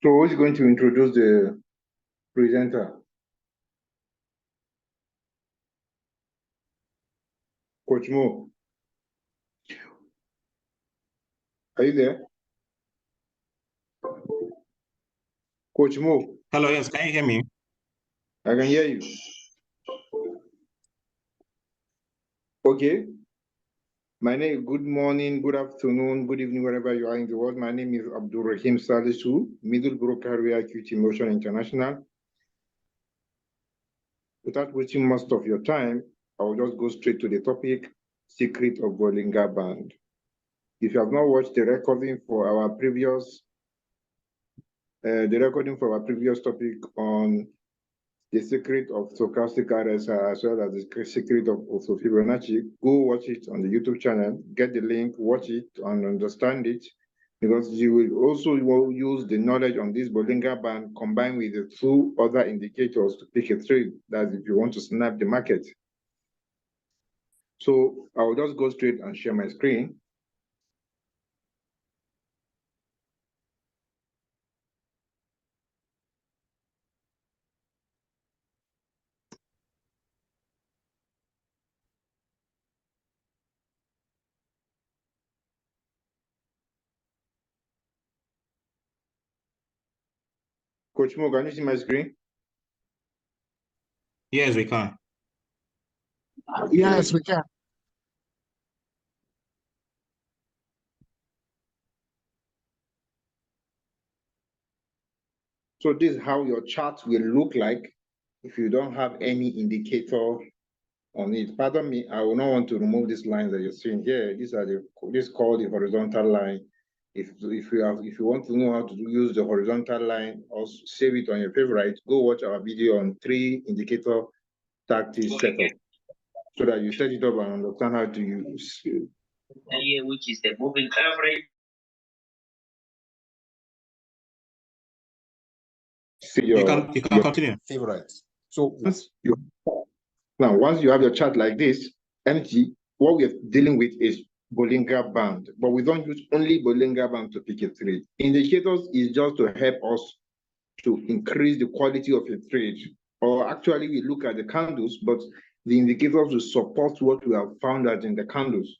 So who's going to introduce the presenter? Coach Mo. Are you there? Coach Mo. Hello, yes, can you hear me? I can hear you. Okay. My name, good morning, good afternoon, good evening, wherever you are in the world. My name is Abdul Rahim Salisu, Middle Broker QT Motion International. Without wasting most of your time, I will just go straight to the topic, Secret of Bollinger Band. If you have not watched the recording for our previous topic on the secret of stochastic RSI as well as the secret of also Fibonacci, go watch it on the YouTube channel, get the link, watch it and understand it, because you will also use the knowledge on this Bollinger Band combined with the two other indicators to pick a trade. That's if you want to snap the market. So I will just go straight and share my screen. Coach Mo, can you see my screen? Yes, we can. Yes, we can. So this is how your chart will look like if you don't have any indicator on it. Pardon me, I will not want to remove these lines that you're seeing here. These are this is called the horizontal line. If you want to know how to use the horizontal line or save it on your favorite, go watch our video on 3 indicator tactics setup, so that you set it up and understand how to use it. Which is the moving average. You can continue. Favorite. So once you have your chart like this, energy, what we're dealing with is Bollinger Band, but we don't use only Bollinger Band to pick a trade. Indicators is just to help us to increase the quality of a trade, or actually we look at the candles, but the indicators will support what we have found out in the candles.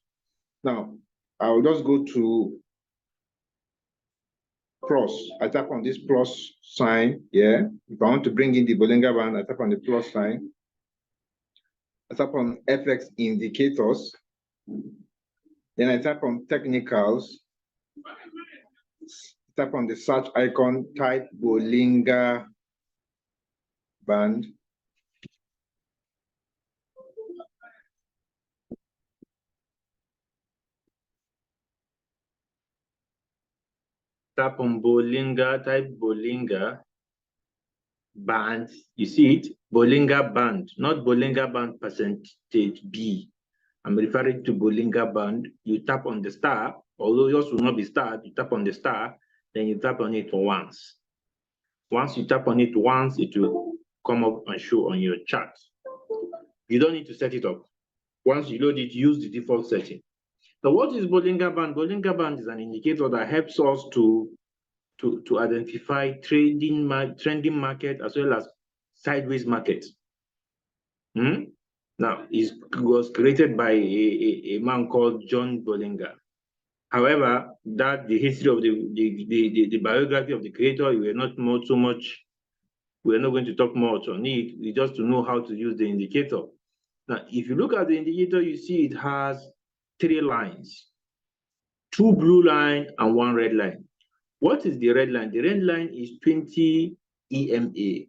Now, I'll just go to plus. I tap on this plus sign here. If I want to bring in the Bollinger Band, I tap on the plus sign. I tap on FX indicators. Then I tap on technicals. Tap on the search icon, type Bollinger Band. Tap on Bollinger, type Bollinger Band. You see it? Bollinger Band, not Bollinger Band percentage B. I'm referring to Bollinger Band. You tap on the star, although yours will not be starred, you tap on the star, then you tap on it once. Once you tap on it once, it will come up and show on your chart. You don't need to set it up. Once you load it, use the default setting. So what is Bollinger Band? Bollinger Band is an indicator that helps us to identify trending market as well as sideways market. Now, it was created by a man called John Bollinger. However, the history of the biography of the creator, we're not going to talk much on it. We just to know how to use the indicator. Now, if you look at the indicator, you see it has 3 lines, 2 blue lines and 1 red line. What is the red line? The red line is 20 EMA,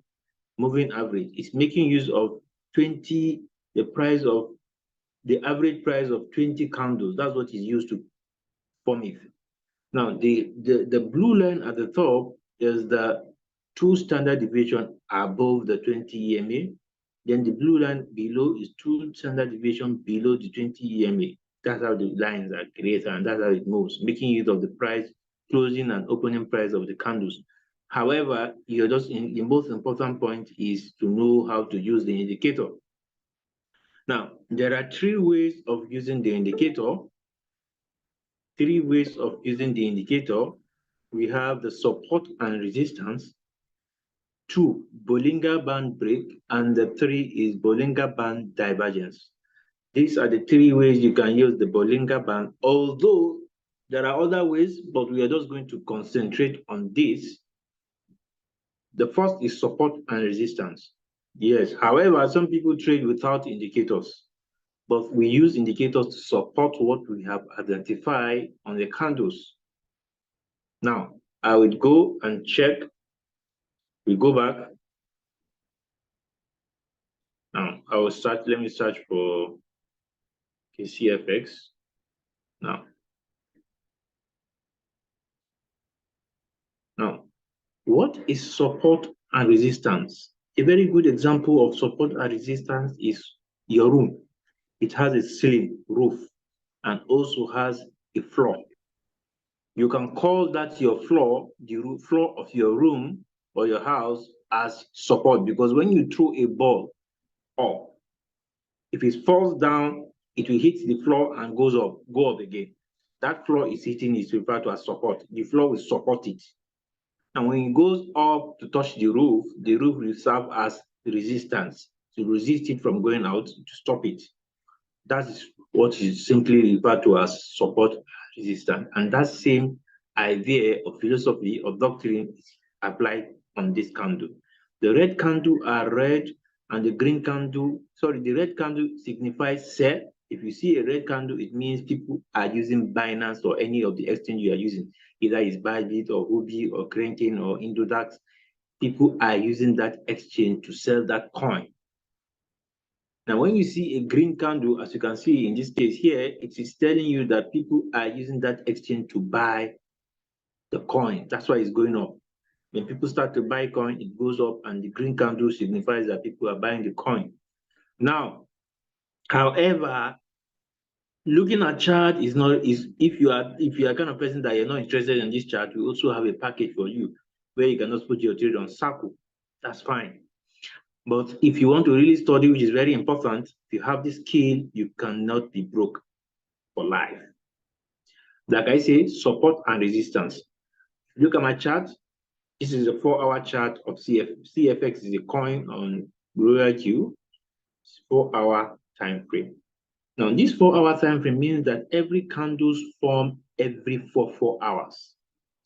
moving average. It's making use of 20, the average price of 20 candles. That's what is used to form it. Now, the blue line at the top is the 2 standard deviation above the 20 EMA. Then the blue line below is 2 standard deviation below the 20 EMA. That's how the lines are created, and that's how it moves, making use of the price, closing and opening price of the candles. However, the most important point is to know how to use the indicator. Now, there are 3 ways of using the indicator. 3 ways of using the indicator. we have the support and resistance. 2, Bollinger Band break, and the 3 is Bollinger Band divergence. These are the 3 ways you can use the Bollinger Band, although there are other ways, but we are just going to concentrate on this. The first is support and resistance. Yes, however, some people trade without indicators, but we use indicators to support what we have identified on the candles. Now, I would go and check. We go back. Now, I will start. Let me search for KCFX. Now, what is support and resistance? A very good example of support and resistance is your room. It has a ceiling, roof, and also has a floor. You can call that your floor, the floor of your room or your house, as support, because when you throw a ball up, if it falls down, it will hit the floor and go up again. That floor is hitting is referred to as support. The floor will support it. And when it goes up to touch the roof will serve as resistance to resist it from going out, to stop it. That is what is simply referred to as support resistance. And that same idea of philosophy or doctrine is applied on this candle. The red candle are red, and the green candle, the red candle signifies sell. If you see a red candle, it means people are using Binance or any of the exchange you are using, either it's Bybit or Huobi or Kraken or Indodax. People are using that exchange to sell that coin. Now, when you see a green candle, as you can see in this case here, it is telling you that people are using that exchange to buy the coin. That's why it's going up. When people start to buy coin, it goes up, and the green candle signifies that people are buying the coin. Now, however, looking at chart is not if you are kind of person that you're not interested in this chart, we also have a package for you where you can just put your trade on circle. That's fine. But if you want to really study, which is very important, if you have this skill, you cannot be broke for life. Like I say, support and resistance. Look at my chart. This is a 4-hour chart of CFX is a coin on Royal Q. It's 4-hour time frame. Now, this 4-hour time frame means that every candles form every 4 hours.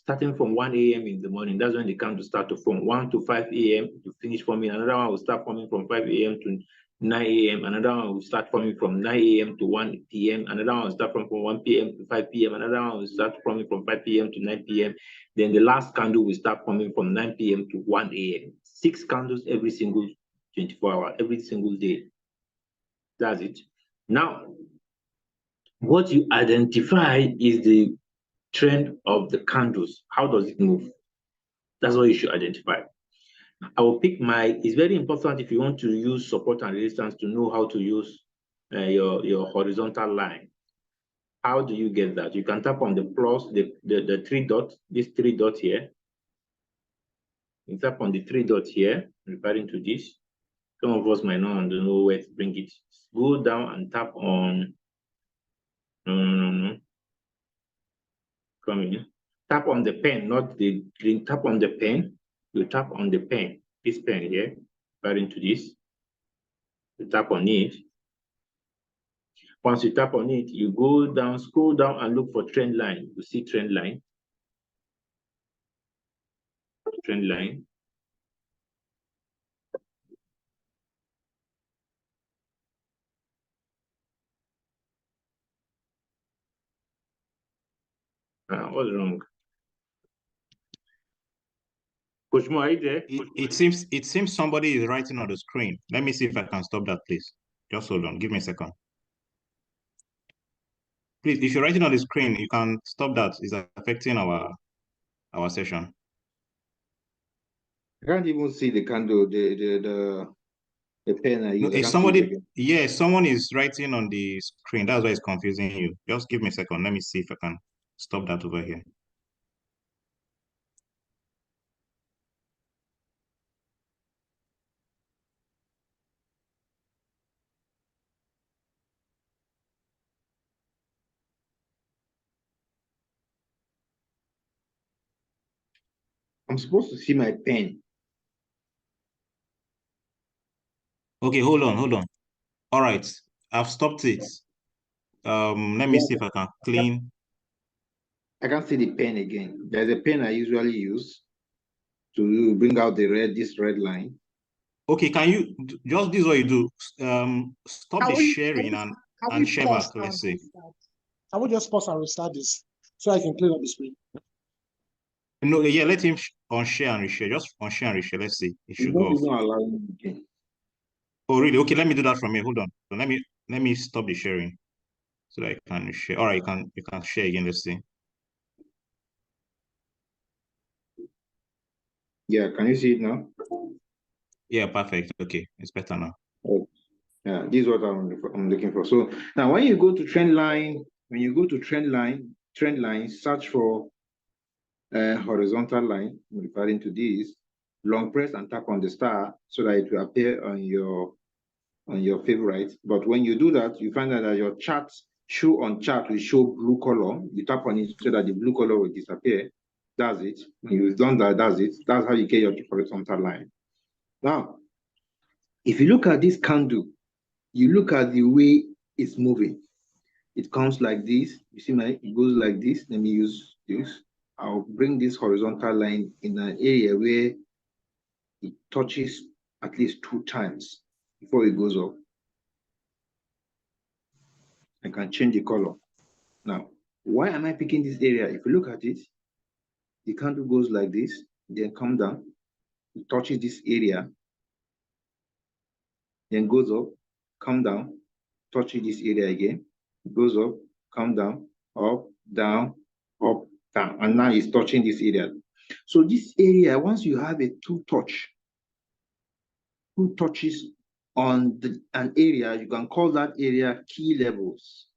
Starting from 1 a.m. in the morning, that's when the candles start to form. 1 to 5 a.m. to finish forming. Another one will start forming from 5 a.m. to 9 a.m. Another one will start forming from 9 a.m. to 1 p.m. Another one will start from 1 p.m. to 5 p.m. Another one will start forming from 5 p.m. to 9 p.m. Then the last candle will start forming from 9 p.m. to 1 a.m. 6 candles every single 24 hours, every single day. That's it. Now, what you identify is the trend of the candles. How does it move? That's what you should identify. I will pick it's very important if you want to use support and resistance to know how to use your horizontal line. How do you get that? You can tap on the plus, the 3 dots, this 3 dots here. You tap on the 3 dots here, referring to this. Some of us might not know where to bring it. Go down and tap on, come in. Tap on the pen, not the green. Tap on the pen. You tap on the pen, this pen here, referring to this. You tap on it. Once you tap on it, you go down, scroll down and look for trend line. You see trend line. Trend line. What's wrong? Coach Mo, are you there? It seems somebody is writing on the screen. Let me see if I can stop that, please. Just hold on. Give me a second. Please, if you're writing on the screen, you can stop that. It's affecting our session. I can't even see the candle, the pen I use. No, if somebody, yes, someone is writing on the screen. That's why it's confusing you. Just give me a second. Let me see if I can stop that over here. I'm supposed to see my pen. Okay, hold on. All right, I've stopped it. Let me see if I can clean. I can't see the pen again. There's a pen I usually use to bring out this red line. Okay, can you just this is what you do? Stop the sharing and share back. Let's see. I will just pause and restart this so I can clear up the screen. No, yeah, let him unshare and reshare. Just unshare and reshare. Let's see. It should It's go off. not allowing me again. Oh, really? Okay, let me do that from here. Hold on. So let me stop the sharing so that I can share. All right, you can share again. Let's see. Yeah, can you see it now? Yeah, perfect. Okay, it's better now. Oh, yeah, this is what I'm looking for. So now when you go to trend line, trend line, search for horizontal line, referring to this, long press and tap on the star so that it will appear on your favorite. But when you do that, you find that your show on chart will show blue color. You tap on it so that the blue color will disappear. That's it. When you've done that, that's it. That's how you get your horizontal line. Now, if you look at this candle, you look at the way it's moving. It comes like this. You see it goes like this. Let me use this. I'll bring this horizontal line in an area where it touches at least 2 times before it goes up. I can change the color. Now, why am I picking this area? If you look at it, the candle goes like this, then come down, it touches this area, then goes up, come down, touches this area again, goes up, come down, up, down, and now it's touching this area. So this area, once you have a two touches on an area, you can call that area key levels.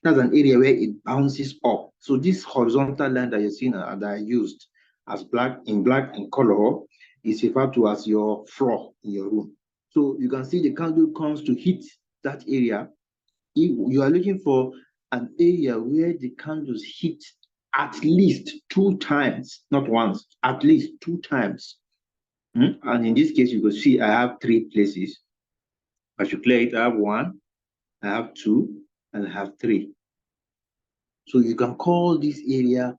That's an area where it bounces up. So this horizontal line that you're seeing that I used as black in color is referred to as your floor in your room. So you can see the candle comes to hit that area. If you are looking for an area where the candles hit at least 2 times, not once, at least 2 times. And in this case, you can see I have 3 places. I should clear it. I have 1, I have 2, and I have 3. So you can call this area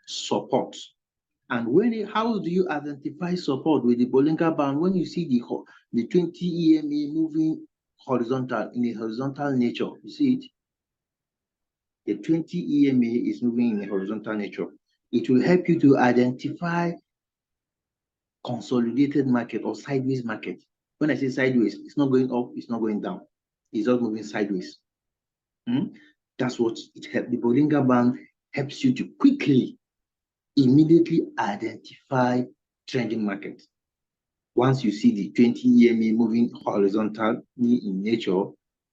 support. And how do you identify support with the Bollinger Band? When you see the 20 EMA moving horizontal in a horizontal nature, you see it? The 20 EMA is moving in a horizontal nature. It will help you to identify consolidated market or sideways market. When I say sideways, it's not going up, it's not going down. It's just moving sideways. That's what it helps. The Bollinger Band helps you to quickly, immediately identify trending market. Once you see the 20 EMA moving horizontally in nature,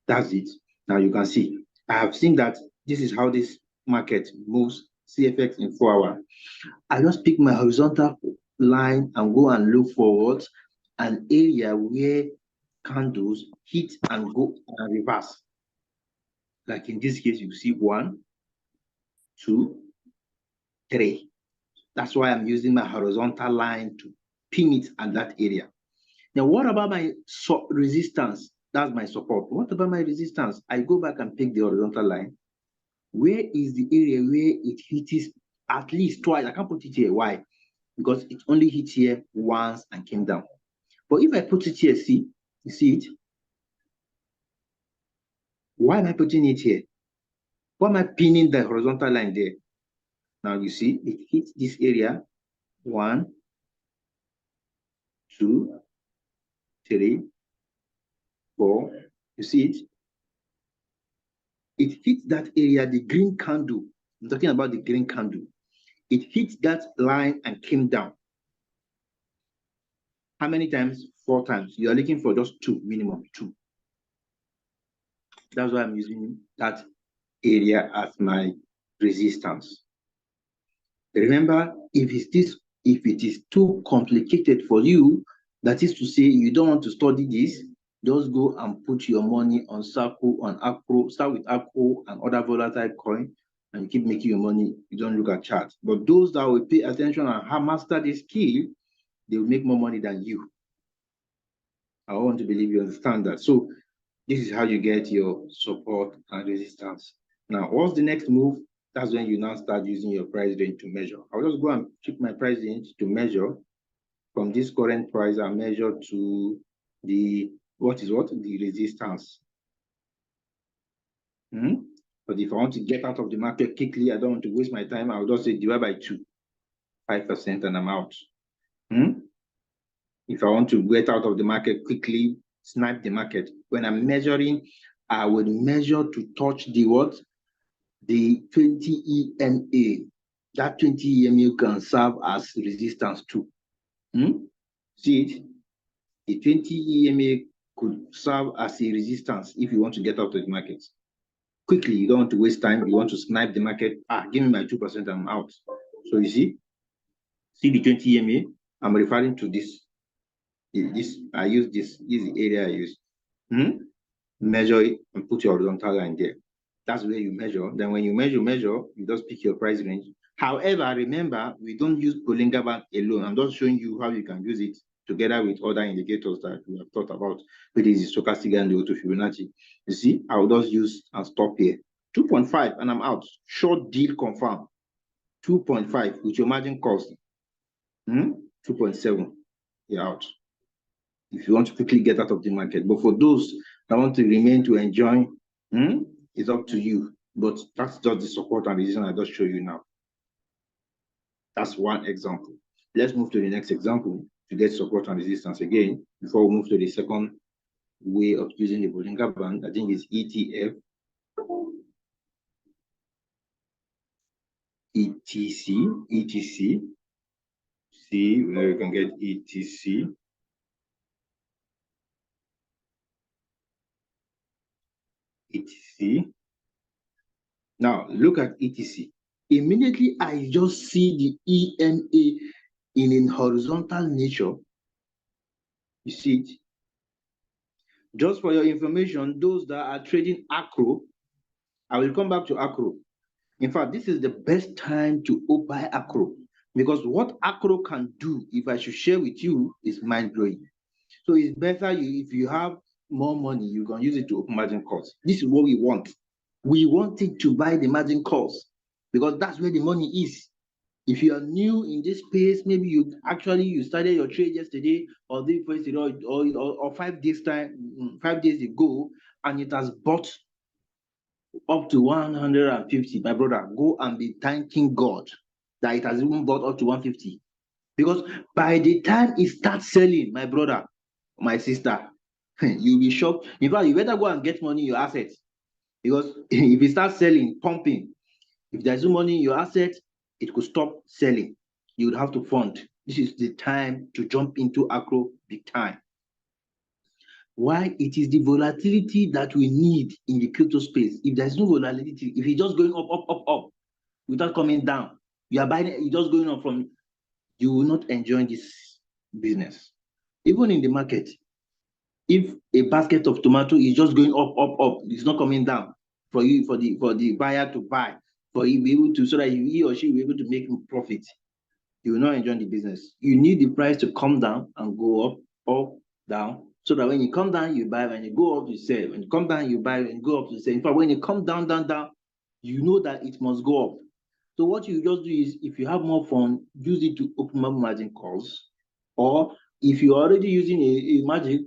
that's it. Now you can see. I have seen that this is how this market moves, CFX in 4 hours. I just pick my horizontal line and go and look for an area where candles hit and go and reverse. Like in this case, you see 1, 2, 3. That's why I'm using my horizontal line to pin it at that area. Now, what about my resistance? That's my support. What about my resistance? I go back and pick the horizontal line. Where is the area where it hits at least twice? I can't put it here. Why? Because it only hit here once and came down. But if I put it here, see, you see it? Why am I putting it here? Why am I pinning the horizontal line there? Now you see, it hits this area. 1, 2, 3, 4. You see it? It hits that area, the green candle. I'm talking about the green candle. It hit that line and came down. How many times? 4 times. You are looking for just 2, minimum 2. That's why I'm using that area as my resistance. Remember, if it is too complicated for you, that is to say, you don't want to study this, just go and put your money on Circle, on Acro, start with Acro and other volatile coin, and you keep making your money, you don't look at charts. But those that will pay attention and have mastered this skill, they will make more money than you. I want to believe you understand that. So this is how you get your support and resistance. Now, what's the next move? That's when you now start using your price range to measure. I'll just go and pick my price range to measure from this current price and measure to the, the resistance. But if I want to get out of the market quickly, I don't want to waste my time, I'll just say divide by 2, 5%, and I'm out. If I want to get out of the market quickly, snipe the market. When I'm measuring, I would measure to touch the what? The 20 EMA. That 20 EMA can serve as resistance too. See it? The 20 EMA could serve as a resistance if you want to get out of the market. Quickly, you don't want to waste time, you want to snipe the market. Give me my 2%, I'm out. So you see the 20 EMA, I'm referring to this. I use this is the area I use. Measure it and put your horizontal line there. That's where you measure. Then when you measure, you just pick your price range. However, remember, we don't use Bollinger Band alone. I'm just showing you how you can use it together with other indicators that we have thought about, which is the stochastic and the auto Fibonacci. You see, I will just use and stop here. 2.5 and I'm out. Short deal confirm. 2.5 with your margin cost. 2.7, you're out. If you want to quickly get out of the market. But for those that want to remain to enjoy, it's up to you. But that's just the support and resistance I just show you now. That's one example. Let's move to the next example to get support and resistance again. Before we move to the second way of using the Bollinger Band, I think it's ETF, ETC. See where you can get ETC. ETC. Now look at ETC. Immediately I just see the EMA in a horizontal nature. You see it? Just for your information, those that are trading Acro, I will come back to Acro. In fact, this is the best time to buy Acro, because what Acro can do, if I should share with you, is mind-blowing. So it's better if you have more money, you can use it to open margin calls. This is what we want. We want it to buy the margin calls because that's where the money is. If you are new in this space, maybe you started your trade yesterday or the first or 5 days time, 5 days ago, and it has bought up to 150. My brother, go and be thanking God that it has even bought up to 150. Because by the time it starts selling, my brother, my sister, you'll be shocked. In fact, you better go and get money in your assets. Because if it starts selling, pumping, if there's no money in your assets, it could stop selling. You would have to fund. This is the time to jump into Acro big time. Why? It is the volatility that we need in the crypto space. If there's no volatility, if it's just going up, without coming down, you are buying it, you're just going up from, you will not enjoy this business. Even in the market, if a basket of tomato is just going up, it's not coming down for you, for the buyer to buy, for you be able to, so that he or she will be able to make profit, you will not enjoy the business. You need the price to come down and go up, down, so that when you come down, you buy. When you go up, you sell. When you come down, you buy. When you go up, you sell. In fact, when you come down, you know that it must go up. So what you just do is, if you have more fun, use it to open up margin calls. Or if you're already using a magic,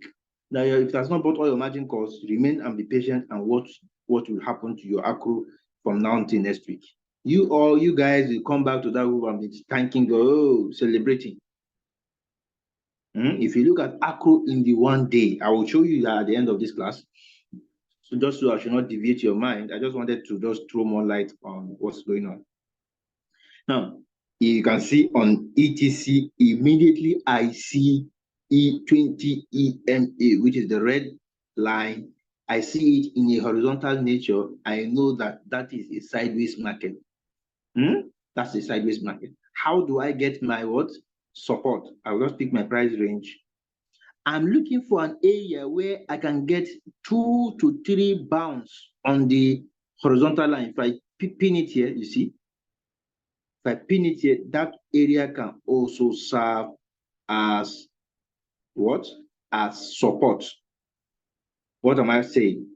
that if it has not bought all your margin calls, remain and be patient and watch what will happen to your Acro from now until next week. You guys will come back to that group and be thanking, celebrating. If you look at Acro in the one day, I will show you that at the end of this class. So just so I should not deviate your mind, I just wanted to just throw more light on what's going on. Now, you can see on ETC, immediately I see E20 EMA, which is the red line. I see it in a horizontal nature. I know that that is a sideways market. That's a sideways market. How do I get my what? Support. I will just pick my price range. I'm looking for an area where I can get 2 to 3 bounce on the horizontal line. If I pin it here, you see. If I pin it here, that area can also serve as what? As support. What am I saying?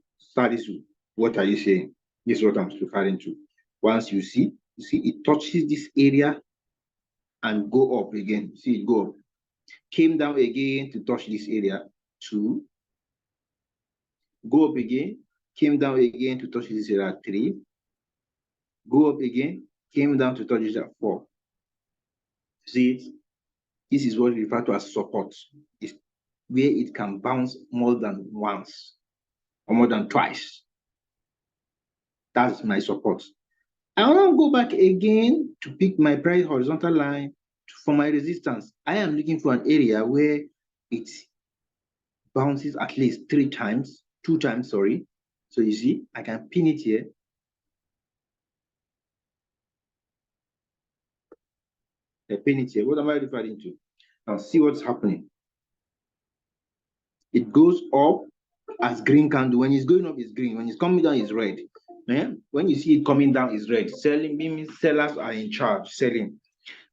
What are you saying? This is what I'm referring to. Once you see it touches this area and go up again. See it go up. Came down again to touch this area. 2. Go up again. Came down again to touch this area. 3. Go up again. Came down to touch this area. 4. See it? This is what we refer to as support. It's where it can bounce more than once or more than twice. That's my support. I want to go back again to pick my price horizontal line for my resistance. I am looking for an area where it bounces at least 2 times, sorry. So you see, I can pin it here. I pin it here. What am I referring to? Now see what's happening. It goes up as green candle. When it's going up, it's green. When it's coming down, it's red. Yeah? When you see it coming down, it's red. Selling means sellers are in charge, selling.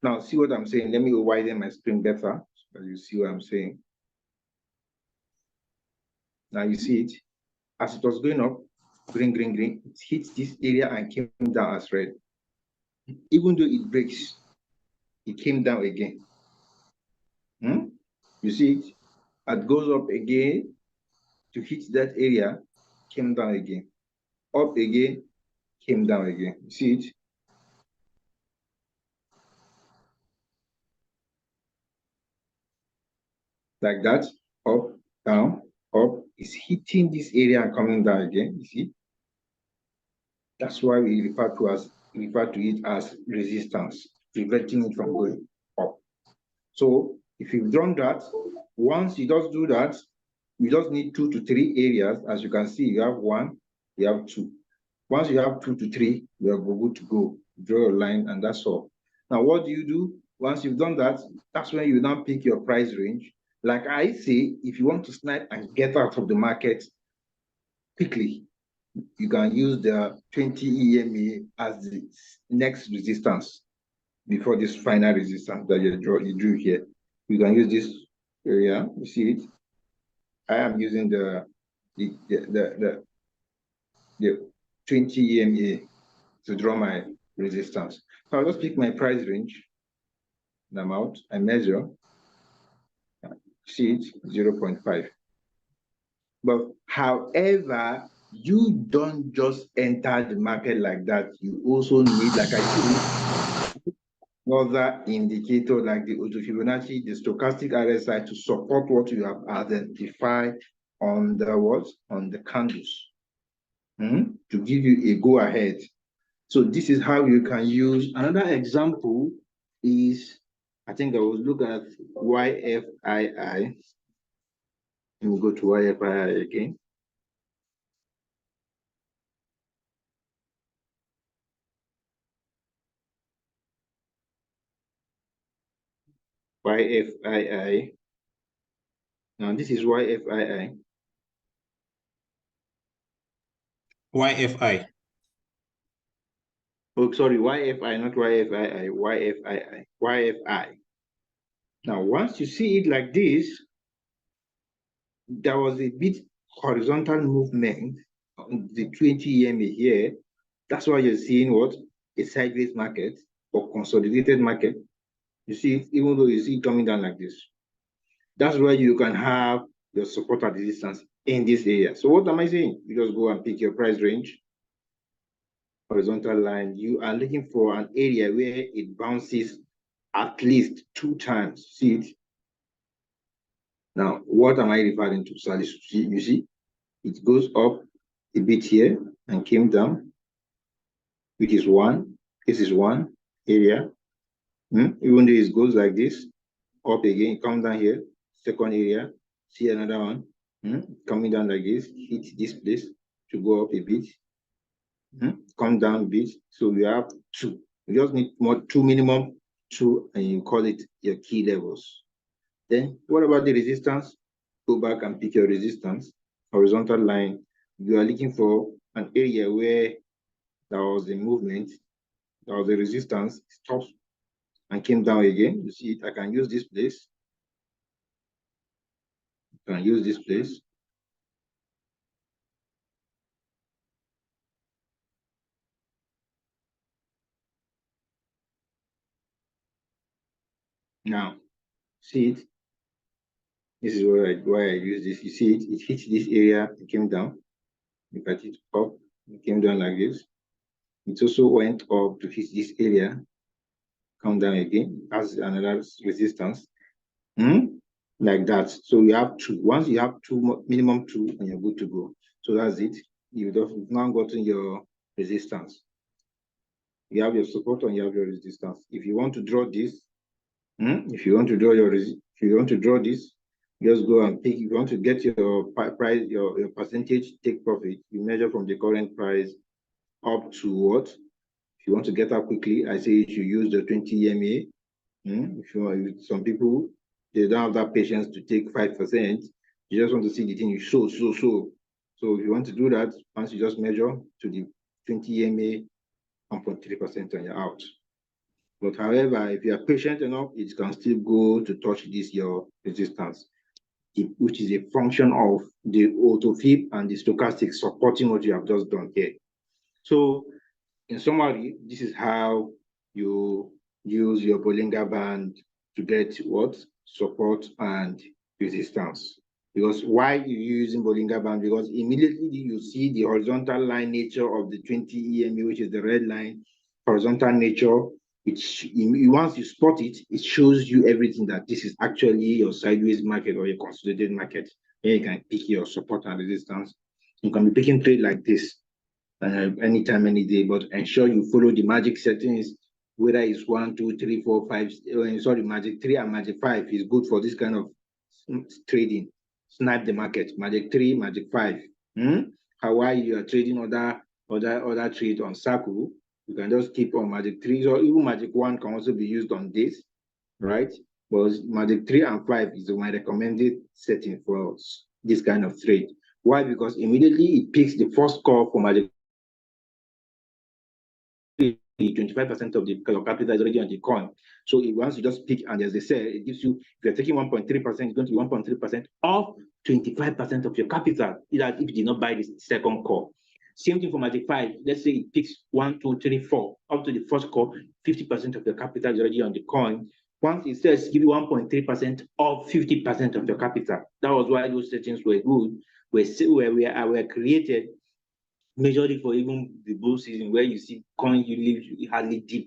Now, see what I'm saying. Let me widen my screen better so you see what I'm saying. Now you see it. As it was going up, green, green, green, it hits this area and came down as red. Even though it breaks, it came down again. You see it? It goes up again to hit that area, came down again. Up again, came down again. You see it? Like that, up, down, up. It's hitting this area and coming down again. You see? That's why we refer to it as resistance, preventing it from going up. So if you've done that, once you just do that, you just need 2 to 3 areas. As you can see, you have 1, you have 2. Once you have 2 to 3, you are good to go. Draw a line, and that's all. Now, what do you do? Once you've done that, that's when you now pick your price range. Like I say, if you want to snipe and get out of the market quickly, you can use the 20 EMA as the next resistance before this final resistance that you drew here. You can use this area. You see it? I am using the 20 EMA to draw my resistance. So I'll just pick my price range, and I'm out. I measure. See it? 0.5. But however, you don't just enter the market like that. You also need, like I said, another indicator like the Auto Fibonacci, the stochastic RSI to support what you have identified on the what? On the candles. To give you a go ahead. So this is how you can use. Another example is, I think I will look at YFII. Let me go to YFII again. YFII. Now this is YFII. YFI. Oh, sorry, YFI, not YFII, YFII, YFI. Now, once you see it like this, there was a bit horizontal movement on the 20 EMA here. That's why you're seeing what? A sideways market or consolidated market. You see it, even though you see it coming down like this. That's where you can have your support at resistance in this area. So what am I saying? You just go and pick your price range, horizontal line. You are looking for an area where it bounces at least 2 times. See it? Now, what am I referring to? So you see, it goes up a bit here and came down, which is 1. This is 1 area. Even though it goes like this, up again, come down here, second area, see another one, coming down like this, hit this place to go up a bit, come down a bit. So we have 2. You just need 2 minimum, 2, and you call it your key levels. Then what about the resistance? Go back and pick your resistance, horizontal line. You are looking for an area where There was the movement, there was the resistance, stopped and came down again. You see it, I can use this place. I can use this place. Now, see it? This is why I use this. You see it? It hit this area, it came down. If I hit up, it came down like this. It also went up to hit this area, come down again, as another resistance. Like that. So you have two. Once you have two, minimum two, and you're good to go. So that's it. You've now gotten your resistance. You have your support and you have your resistance. If you want to draw this, if you want to draw this, just go and pick. If you want to get your price, your percentage take profit, you measure from the current price up to what? If you want to get out quickly, I say you should use the 20 EMA. If you want, some people, they don't have that patience to take 5%. You just want to see the thing you show. So if you want to do that, once you just measure to the 20 EMA, 1.3% and you're out. But however, if you are patient enough, it can still go to touch this your resistance, which is a function of the auto flip and the stochastic supporting what you have just done here. So in summary, this is how you use your Bollinger Band to get what? Support and resistance. Because why you using Bollinger Band? Because immediately you see the horizontal line nature of the 20 EMA, which is the red line, horizontal nature. Once you spot it, it shows you everything that this is actually your sideways market or your consolidated market. Then you can pick your support and resistance. You can be picking trade like this anytime, any day, but ensure you follow the magic settings, whether it's 1, 2, 3, 4, 5, sorry, magic 3 and magic 5 is good for this kind of trading. Snipe the market, magic 3, magic 5. Hawaii, you are trading other trade on circle, you can just keep on magic 3, or even magic 1 can also be used on this, right? But magic 3 and 5 is my recommended setting for this kind of trade. Why? Because immediately it picks the first call for magic 25% of the capital is already on the coin. So once you just pick, and as they say, it gives you, if you're taking 1.3%, it's going to be 1.3% of 25% of your capital, if you did not buy this second call. Same thing for Magic 5. Let's say it picks 1, 2, 3, 4, up to the first call, 50% of your capital is already on the coin. Once it says give you 1.3% of 50% of your capital. That was why those settings were good, were created majorly for even the bull season, where you see coin you hardly dip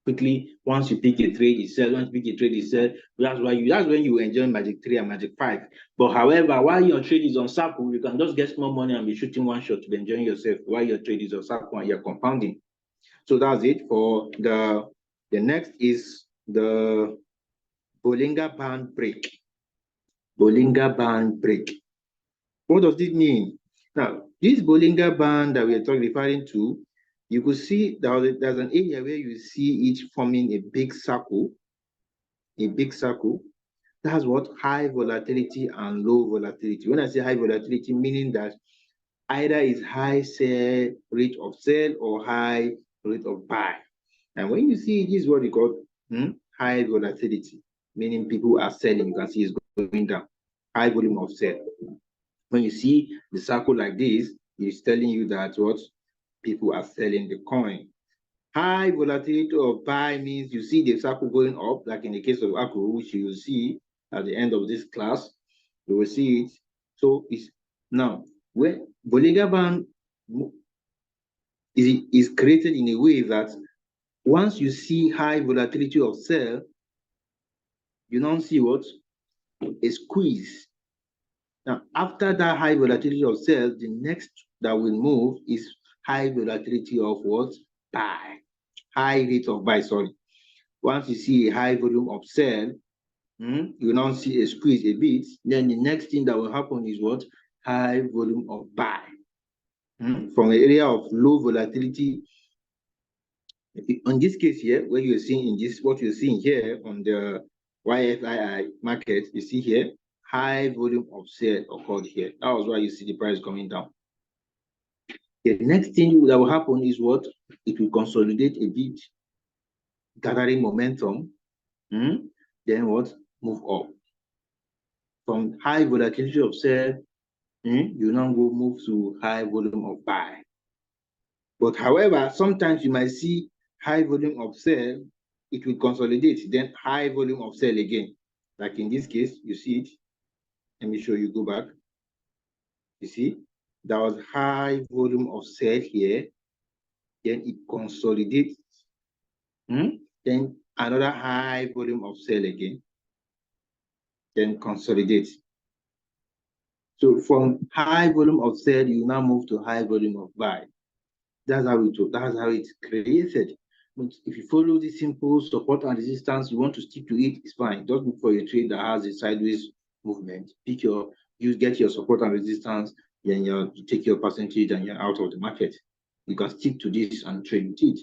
quickly. Once you pick a trade, it sells. Once you pick a trade, it sells. That's when you enjoy Magic 3 and Magic 5. But however, while your trade is on circle, you can just get small money and be shooting one shot to be enjoying yourself while your trade is on circle and you're compounding. So that's it for the next is the Bollinger Band break. Bollinger Band break. What does this mean? Now, this Bollinger Band that we are referring to, you could see there's an area where you see it forming a big circle. A big circle. That's what high volatility and low volatility. When I say high volatility, meaning that either is high rate of sell or high rate of buy. And when you see this is what we call high volatility, meaning people are selling. You can see it's going down. High volume of sell. When you see the circle like this, it's telling you that what people are selling the coin. High volatility of buy means you see the circle going up, like in the case of ACRO, which you will see at the end of this class. You will see it. So it's now when Bollinger Band is created in a way that once you see high volatility of sell, you now see what? A squeeze. Now, after that high volatility of sell, the next that will move is high volatility of what? Buy. High rate of buy, sorry. Once you see a high volume of sell, you now see a squeeze a bit. Then the next thing that will happen is what? High volume of buy. From an area of low volatility. On this case here, where you're seeing in this, what you're seeing here on the YFII market, you see here, high volume of sale occurred here. That was why you see the price coming down. The next thing that will happen is what? It will consolidate a bit, gathering momentum. Then what? Move up. From high volatility of sell, you now go move to high volume of buy. But however, sometimes you might see high volume of sell, it will consolidate, then high volume of sell again. Like in this case, you see it. Let me show you, go back. You see, there was high volume of sell here, then it consolidates, then another high volume of sell again, then consolidates. So from high volume of sell, you now move to high volume of buy. That's how it's created. But if you follow the simple support and resistance, you want to stick to it, it's fine. Don't look for a trade that has a sideways movement. Get your support and resistance, then you take your percentage and you're out of the market. You can stick to this and trade with it.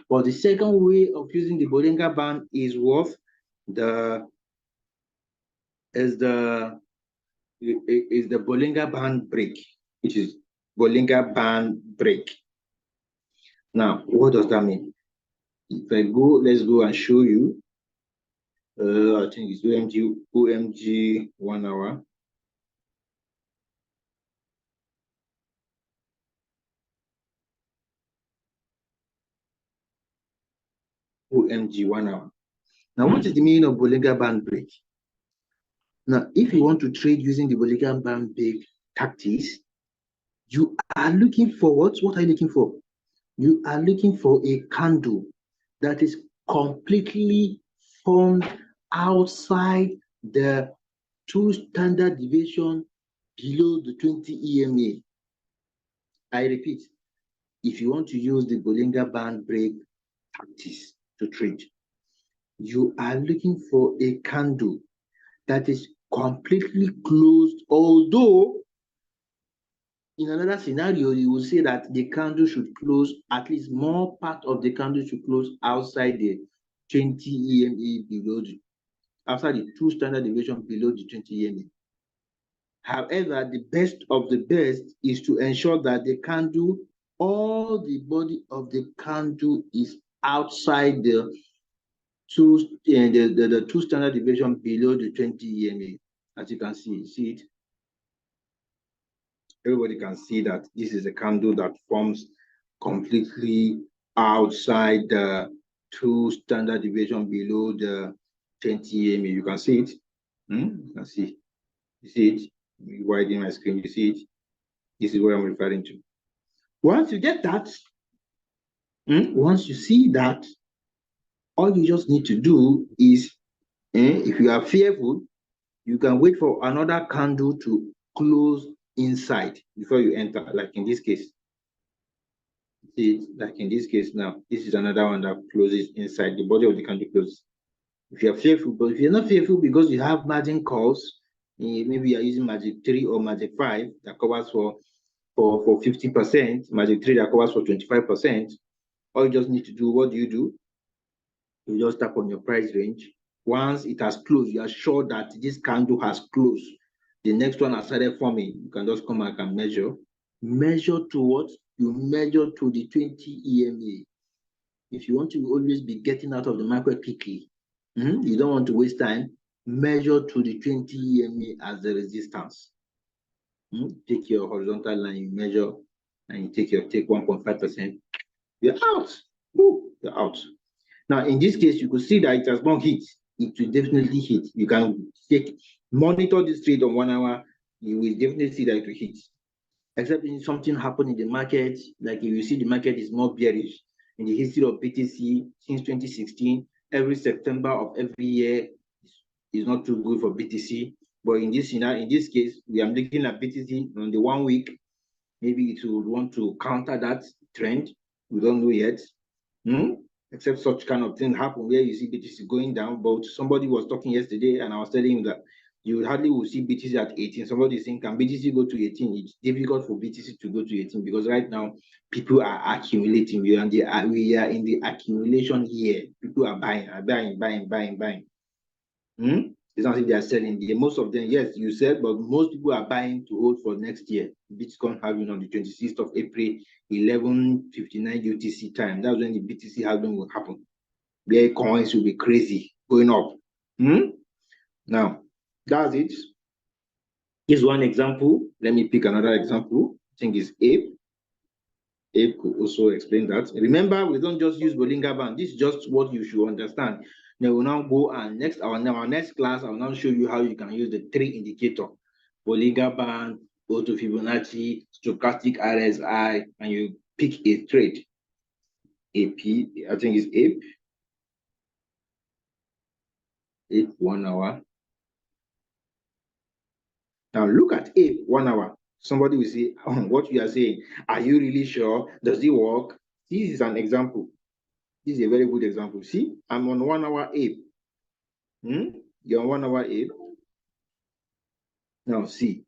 But the second way of using the Bollinger Band is what? The Bollinger Band break, which is Bollinger Band break. Now, what does that mean? If I go, let's go and show you. I think it's OMG 1 hour. OMG 1 hour. Now, what is the meaning of Bollinger Band break? Now, if you want to trade using the Bollinger Band break tactics, you are looking for what? What are you looking for? You are looking for a candle that is completely formed outside the 2 standard deviation below the 20 EMA. I repeat, if you want to use the Bollinger Band break tactics to trade, you are looking for a candle that is completely closed, although in another scenario, you will say that the candle should close, at least more part of the candle should close outside the 20 EMA below outside the 2 standard deviation below the 20 EMA. However, the best of the best is to ensure that the candle, all the body of the candle is outside the 2 standard deviation below the 20 EMA. As you can see it. Everybody can see that this is a candle that forms completely outside the 2 standard deviation below the 20 EMA. You can see it. You can see. You see it. You widen my screen. You see it. This is what I'm referring to. Once you get that, once you see that, all you just need to do is, if you are fearful, you can wait for another candle to close inside before you enter, like in this case. See, like in this case now, this is another one that closes inside, the body of the candle closes. If you are fearful, but if you're not fearful because you have margin calls, maybe you are using Magic 3 or Magic 5 that covers for 50%, Magic 3 that covers for 25%, all you just need to do, what do? You just tap on your price range. Once it has closed, you are sure that this candle has closed. The next one has started forming. You can just come back and measure. Measure to what? You measure to the 20 EMA. If you want to always be getting out of the market quickly, you don't want to waste time, measure to the 20 EMA as the resistance. Take your horizontal line, you measure, and you take 1.5%. You're out. You're out. Now, in this case, you could see that it has not hit. It will definitely hit. You can monitor this trade on 1 hour. You will definitely see that it will hit. Except if something happened in the market, like if you see the market is more bearish. In the history of BTC since 2016, every September of every year is not too good for BTC. But in this case, we are looking at BTC on the 1 week. Maybe it will want to counter that trend. We don't know yet. Except such kind of thing happen where you see BTC going down. But somebody was talking yesterday, and I was telling him that you hardly will see BTC at 18. Somebody is saying, can BTC go to 18? It's difficult for BTC to go to 18 because right now people are accumulating. We are in the accumulation here. People are buying. It's not if they are selling. Most of them, yes, you said, but most people are buying to hold for next year. Bitcoin halving on the 26th of April, 11:59 UTC time. That's when the BTC halving will happen. Their coins will be crazy, going up. Now, that's it. This one example. Let me pick another example. I think it's Ape. Ape could also explain that. Remember, we don't just use Bollinger Band. This is just what you should understand. Now we'll now go and our next class, I will now show you how you can use the 3 indicator: Bollinger Band, Auto Fibonacci, Stochastic RSI, and you pick a trade. AP, I think it's Ape. Ape 1 hour. Now look at Ape 1 hour. Somebody will say, what you are saying, are you really sure? Does it work? This is an example. This is a very good example. See, I'm on 1 hour Ape. You're on 1 hour Ape. Now see,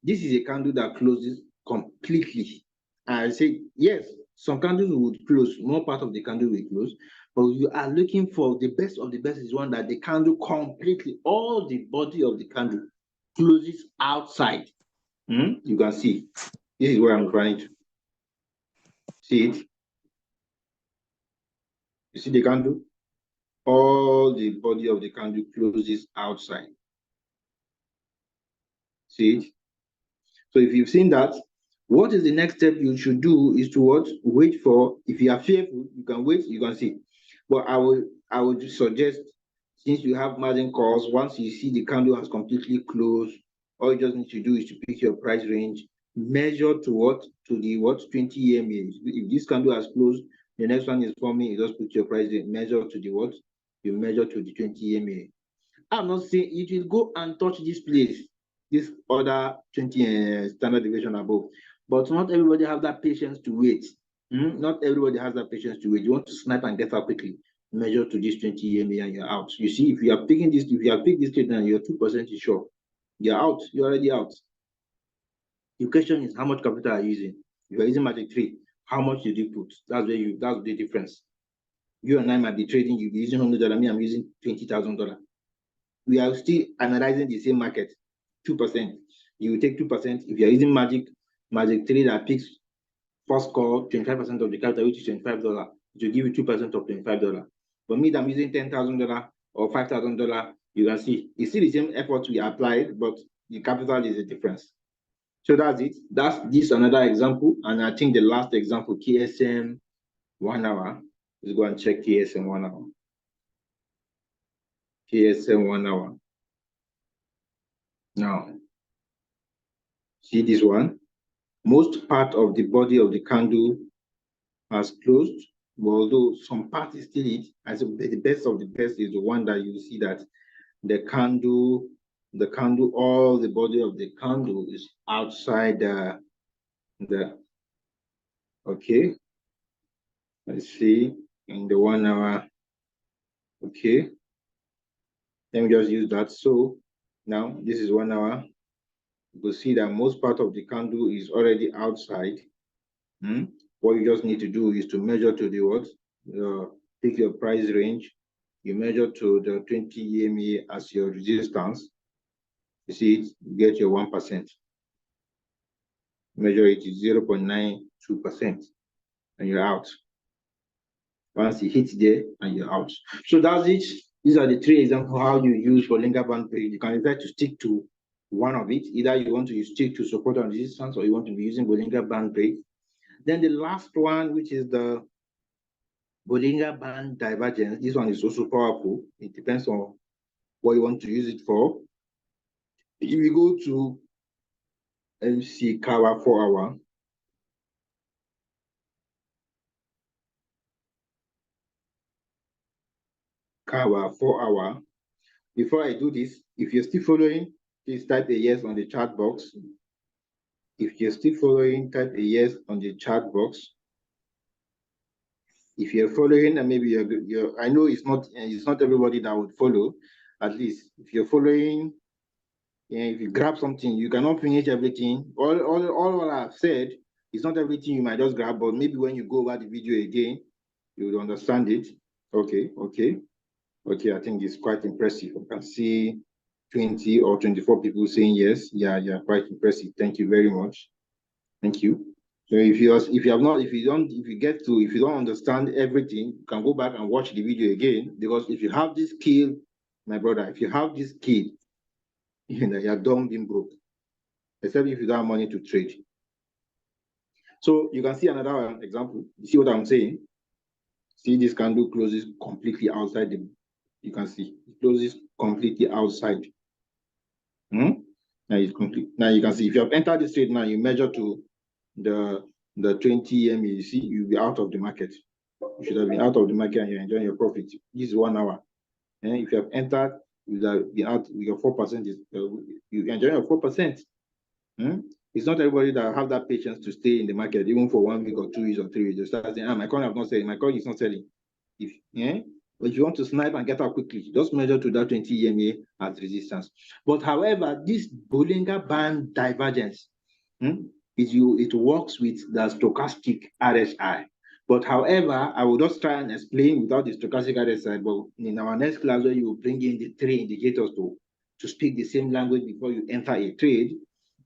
this is a candle that closes completely. I say, yes, some candles would close, more part of the candle will close, but you are looking for the best of the best is one that the candle completely, all the body of the candle closes outside. You can see. This is where I'm trying to see it. You see the candle? All the body of the candle closes outside. See it? So if you've seen that, what is the next step you should do is to what? Wait for, if you are fearful, you can wait, you can see. But I would suggest, since you have margin calls, once you see the candle has completely closed, all you just need to do is to pick your price range, measure to what? To the what? 20 EMA. If this candle has closed, the next one is forming, you just put your price range, measure to the what? You measure to the 20 EMA. I'm not saying it will go and touch this place, this other 20 standard deviation above, but not everybody has that patience to wait. Not everybody has that patience to wait. You want to snap and get out quickly, measure to this 20 EMA and you're out. You see, if you are picking this, if you have picked this trade and you're 2% sure, you're out, you're already out. The question is, how much capital are you using? If you're using Magic 3, how much did you put? That's the difference. You and I might be trading, you'll be using $100, me, I'm using $20,000. We are still analyzing the same market, 2%. You will take 2%. If you're using Magic 3 that picks first call, 25% of the capital, which is $25, it will give you 2% of $25. But me that I'm using $10,000 or $5,000, you can see it's still the same effort we applied, but the capital is a difference. So that's it. That's this another example. And I think the last example, KSM 1 hour. Let's go and check KSM 1 hour. KSM 1 hour. Now, see this one? Most part of the body of the candle has closed, but although some part is still it, I said the best of the best is the one that you see that the candle, all the body of the candle is outside the okay. Let's see in the 1 hour. Okay. Let me just use that. So now this is 1 hour. You will see that most part of the candle is already outside. What you just need to do is to measure to the what? Pick your price range. You measure to the 20 EMA as your resistance. You see it, you get your 1%. Measure it is 0.92%, and you're out. Once you hit there, and you're out. So that's it. These are the 3 examples how you use Bollinger Band break. You can decide to stick to one of it. Either you want to stick to support and resistance, or you want to be using Bollinger Band break. Then the last one, which is the Bollinger Band divergence. This one is also powerful. It depends on what you want to use it for. If we go to MC Kawa 4 hour, Kawa 4 hour. Before I do this, if you're still following, please type a yes on the chat box. If you're still following, type a yes on the chat box. If you're following, and maybe you're I know it's not everybody that would follow. At least if you're following, if you grab something, you cannot finish everything. All what I've said is not everything you might just grab, but maybe when you go over the video again, you will understand it. Okay. Okay, I think it's quite impressive. You can see 20 or 24 people saying yes. Yeah, quite impressive. Thank you very much. Thank you. So if you don't understand everything, you can go back and watch the video again, because if you have this skill, my brother, if you have this skill, you're done being broke, except if you don't have money to trade. So you can see another example. You see what I'm saying? See, this candle closes completely outside the, you can see it closes completely outside. Now it's complete. Now you can see if you have entered this trade now, you measure to the 20 EMA, you see, you'll be out of the market. You should have been out of the market and you're enjoying your profit. This is 1 hour. And if you have entered, you have been out with your 4%, you enjoy your 4%. It's not everybody that have that patience to stay in the market, even for 1 week or 2 weeks or 3 weeks. They start saying, my coin is not selling, my coin is not selling. But if you want to snipe and get out quickly, just measure to that 20 EMA as resistance. But however, this Bollinger Band divergence, it works with the stochastic RSI. But however, I will just try and explain without the stochastic RSI, but in our next class where you will bring in the 3 indicators to speak the same language before you enter a trade.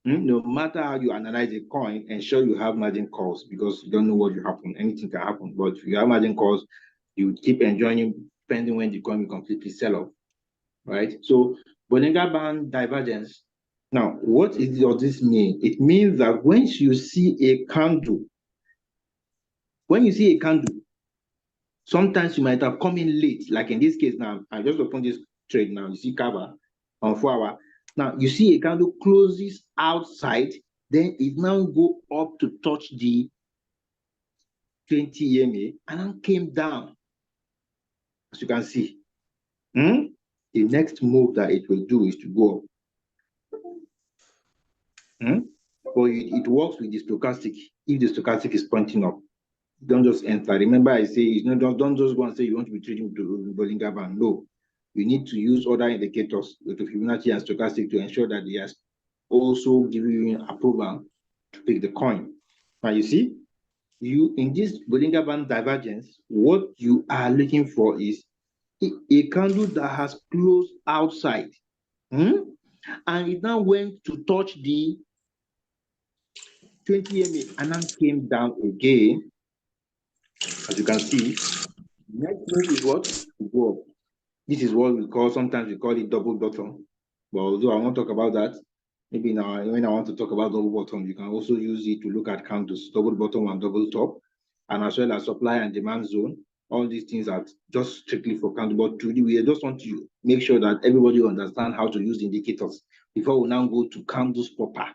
No matter how you analyze a coin, ensure you have margin calls, because you don't know what will happen. Anything can happen. But if you have margin calls, you keep enjoying depending when the coin will completely sell off, right? So Bollinger Band divergence. Now, what does this mean? It means that once you see a candle, sometimes you might have come in late, like in this case now, I just opened this trade now, you see cover on 4 hour. Now, you see a candle closes outside, then it now go up to touch the 20 EMA and then came down, as you can see. The next move that it will do is to go up. But it works with the stochastic. If the stochastic is pointing up, don't just enter. Remember, I say, don't just go and say you want to be trading to Bollinger Band. No, you need to use other indicators, like Fibonacci and stochastic, to ensure that they are also giving you approval to pick the coin. Now you see, in this Bollinger Band divergence, what you are looking for is a candle that has closed outside, and it now went to touch the 20 EMA and then came down again. As you can see, next move is what? To go up. This is what sometimes we call it double bottom. But although I won't talk about that, maybe now when I want to talk about double bottom, you can also use it to look at candles, double bottom and double top, and as well as supply and demand zone. All these things are just strictly for candle. But today we just want to make sure that everybody understands how to use indicators before we now go to candles proper.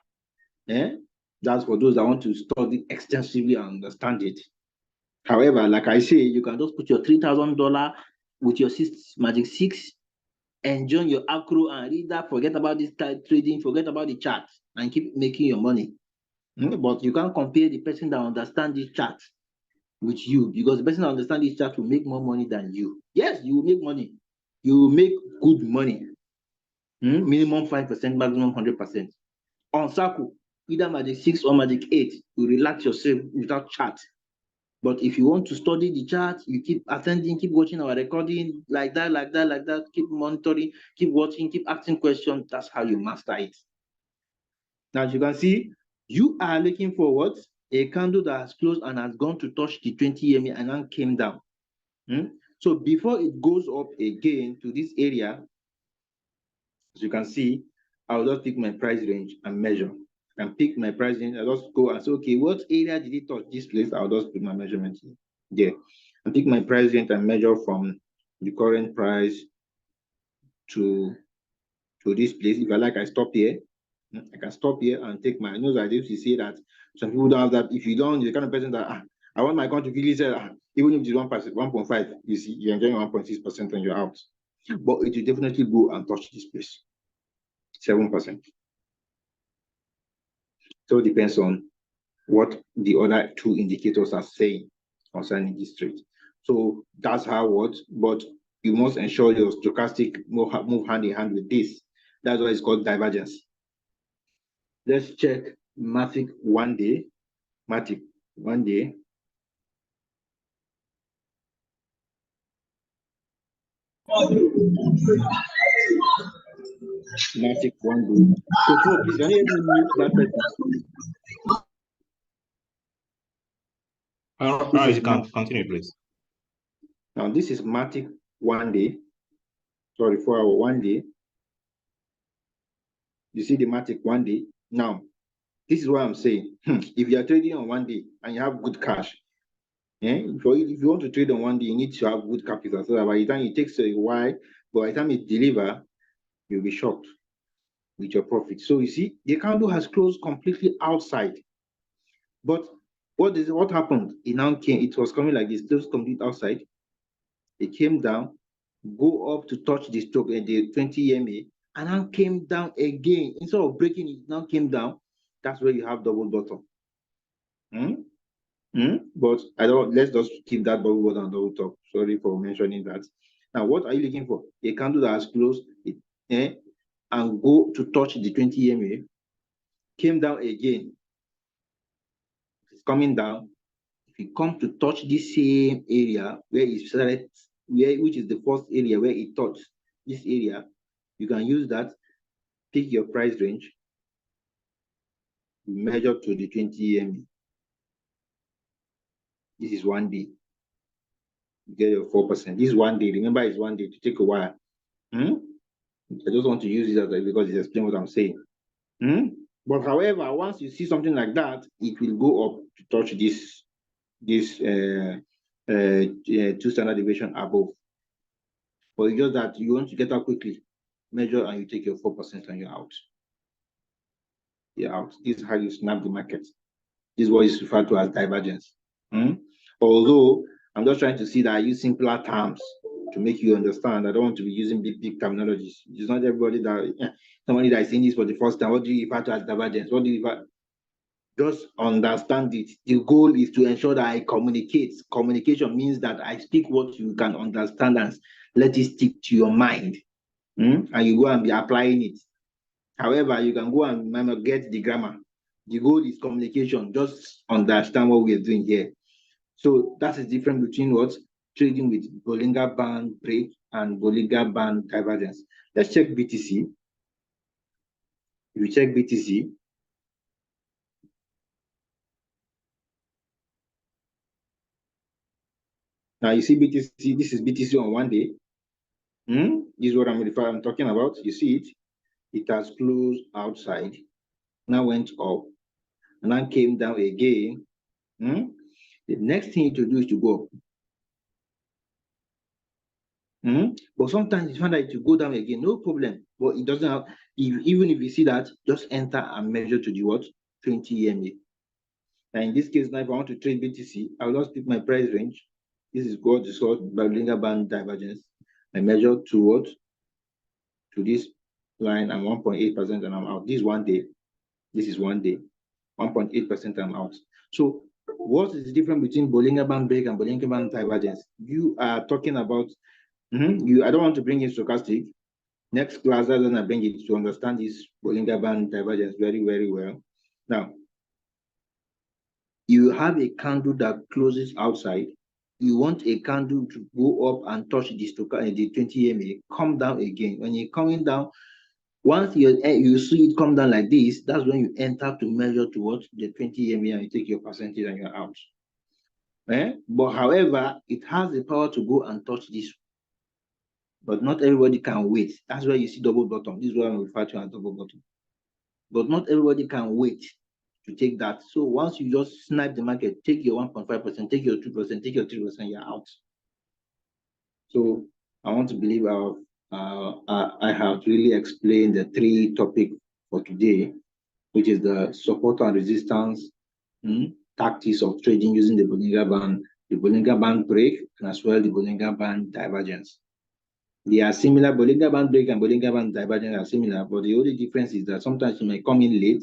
That's for those that want to study extensively and understand it. However, like I say, you can just put your $3,000 with your Magic 6, enjoy your accro and read that, forget about this trading, forget about the chart, and keep making your money. But you can't compare the person that understands this chart with you, because the person that understands this chart will make more money than you. Yes, you will make money. You will make good money. Minimum 5%, maximum 100%. On circle, either Magic 6 or Magic 8, you relax yourself without chart. But if you want to study the chart, you keep attending, keep watching our recording, like that, keep monitoring, keep watching, keep asking questions. That's how you master it. Now, as you can see, you are looking for what? A candle that has closed and has gone to touch the 20 EMA and then came down. So before it goes up again to this area, as you can see, I'll just pick my price range and measure. And pick my price range. I'll just go and say, okay, what area did it touch this place? I'll just put my measurement there. And pick my price range and measure from the current price to this place. If I like, I stop here. I can stop here and take my nose. I used to say that some people don't have that. If you don't, you're the kind of person that I want my coin to really sell, even if it's 1.5, you see, you're enjoying 1.6% and you're out. But it will definitely go and touch this place. 7%. So it depends on what the other two indicators are saying concerning this trade. So that's how but you must ensure your stochastic move hand in hand with this. That's why it's called divergence. Let's check Matic 1 day. Matic 1 day. Magic one day. So please, can you mute that person? All right, you can continue, please. Now this is Matic one day. Sorry, 4 hour one day. You see the Matic one day. Now, this is what I'm saying. If you are trading on one day and you have good cash, if you want to trade on one day, you need to have good capital. So that by the time it takes a while, but by the time it delivers, you'll be shocked with your profit. So you see, the candle has closed completely outside. But what happened? It was coming like this, closed complete outside. It came down, go up to touch the stock at the 20 EMA, and now came down again. Instead of breaking it, now came down. That's where you have double bottom. But let's just keep that double bottom and double top. Sorry for mentioning that. Now, what are you looking for? A candle that has closed it, and go to touch the 20 EMA, came down again. It's coming down. If you come to touch this same area where it started, which is the first area where it touched this area, you can use that, take your price range, measure to the 20 EMA. This is one day. You get your 4%. This is one day. Remember, it's one day to take a while. I just want to use it because it explains what I'm saying. But however, once you see something like that, it will go up to touch this 2 standard deviation above. But it's just that you want to get out quickly, measure, and you take your 4% and you're out. You're out. This is how you snap the market. This is what is referred to as divergence. Although I'm just trying to see that I use simpler terms to make you understand. I don't want to be using big terminologies. It's not everybody that somebody that is seeing this for the first time. What do you refer to as divergence? What do you refer? Just understand it. The goal is to ensure that I communicate. Communication means that I speak what you can understand and let it stick to your mind. And you go and be applying it. However, you can go and get the grammar. The goal is communication. Just understand what we are doing here. So that is different between what? Trading with Bollinger Band break and Bollinger Band divergence. Let's check BTC. If you check BTC, now you see BTC, this is BTC on one day. This is what I'm talking about. You see it? It has closed outside, now went up, and then came down again. The next thing to do is to go up. But sometimes you find that to go down again, no problem. But it doesn't have, even if you see that, just enter and measure to the what? 20 EMA. And in this case, now if I want to trade BTC, I'll just pick my price range. This is what is called Bollinger Band divergence. I measure to what? To this line, I'm 1.8% and I'm out. This is one day. This is one day. 1.8% I'm out. So what is the difference between Bollinger Band break and Bollinger Band divergence? You are talking about, I don't want to bring in stochastic. Next class, I'm going to bring it to understand this Bollinger Band divergence very, very well. Now, you have a candle that closes outside. You want a candle to go up and touch the 20 EMA, come down again. When you're coming down, once you see it come down like this, that's when you enter to measure towards the 20 EMA and you take your percentage and you're out. But however, it has the power to go and touch this. But not everybody can wait. That's why you see double bottom. This is what I refer to as double bottom. But not everybody can wait to take that. So once you just snipe the market, take your 1.5%, take your 2%, take your 3%, you're out. So I want to believe I have really explained the 3 topics for today, which is the support and resistance tactics of trading using the Bollinger Band break, and as well the Bollinger Band divergence. They are similar. Bollinger Band break and Bollinger Band divergence are similar, but the only difference is that sometimes you may come in late.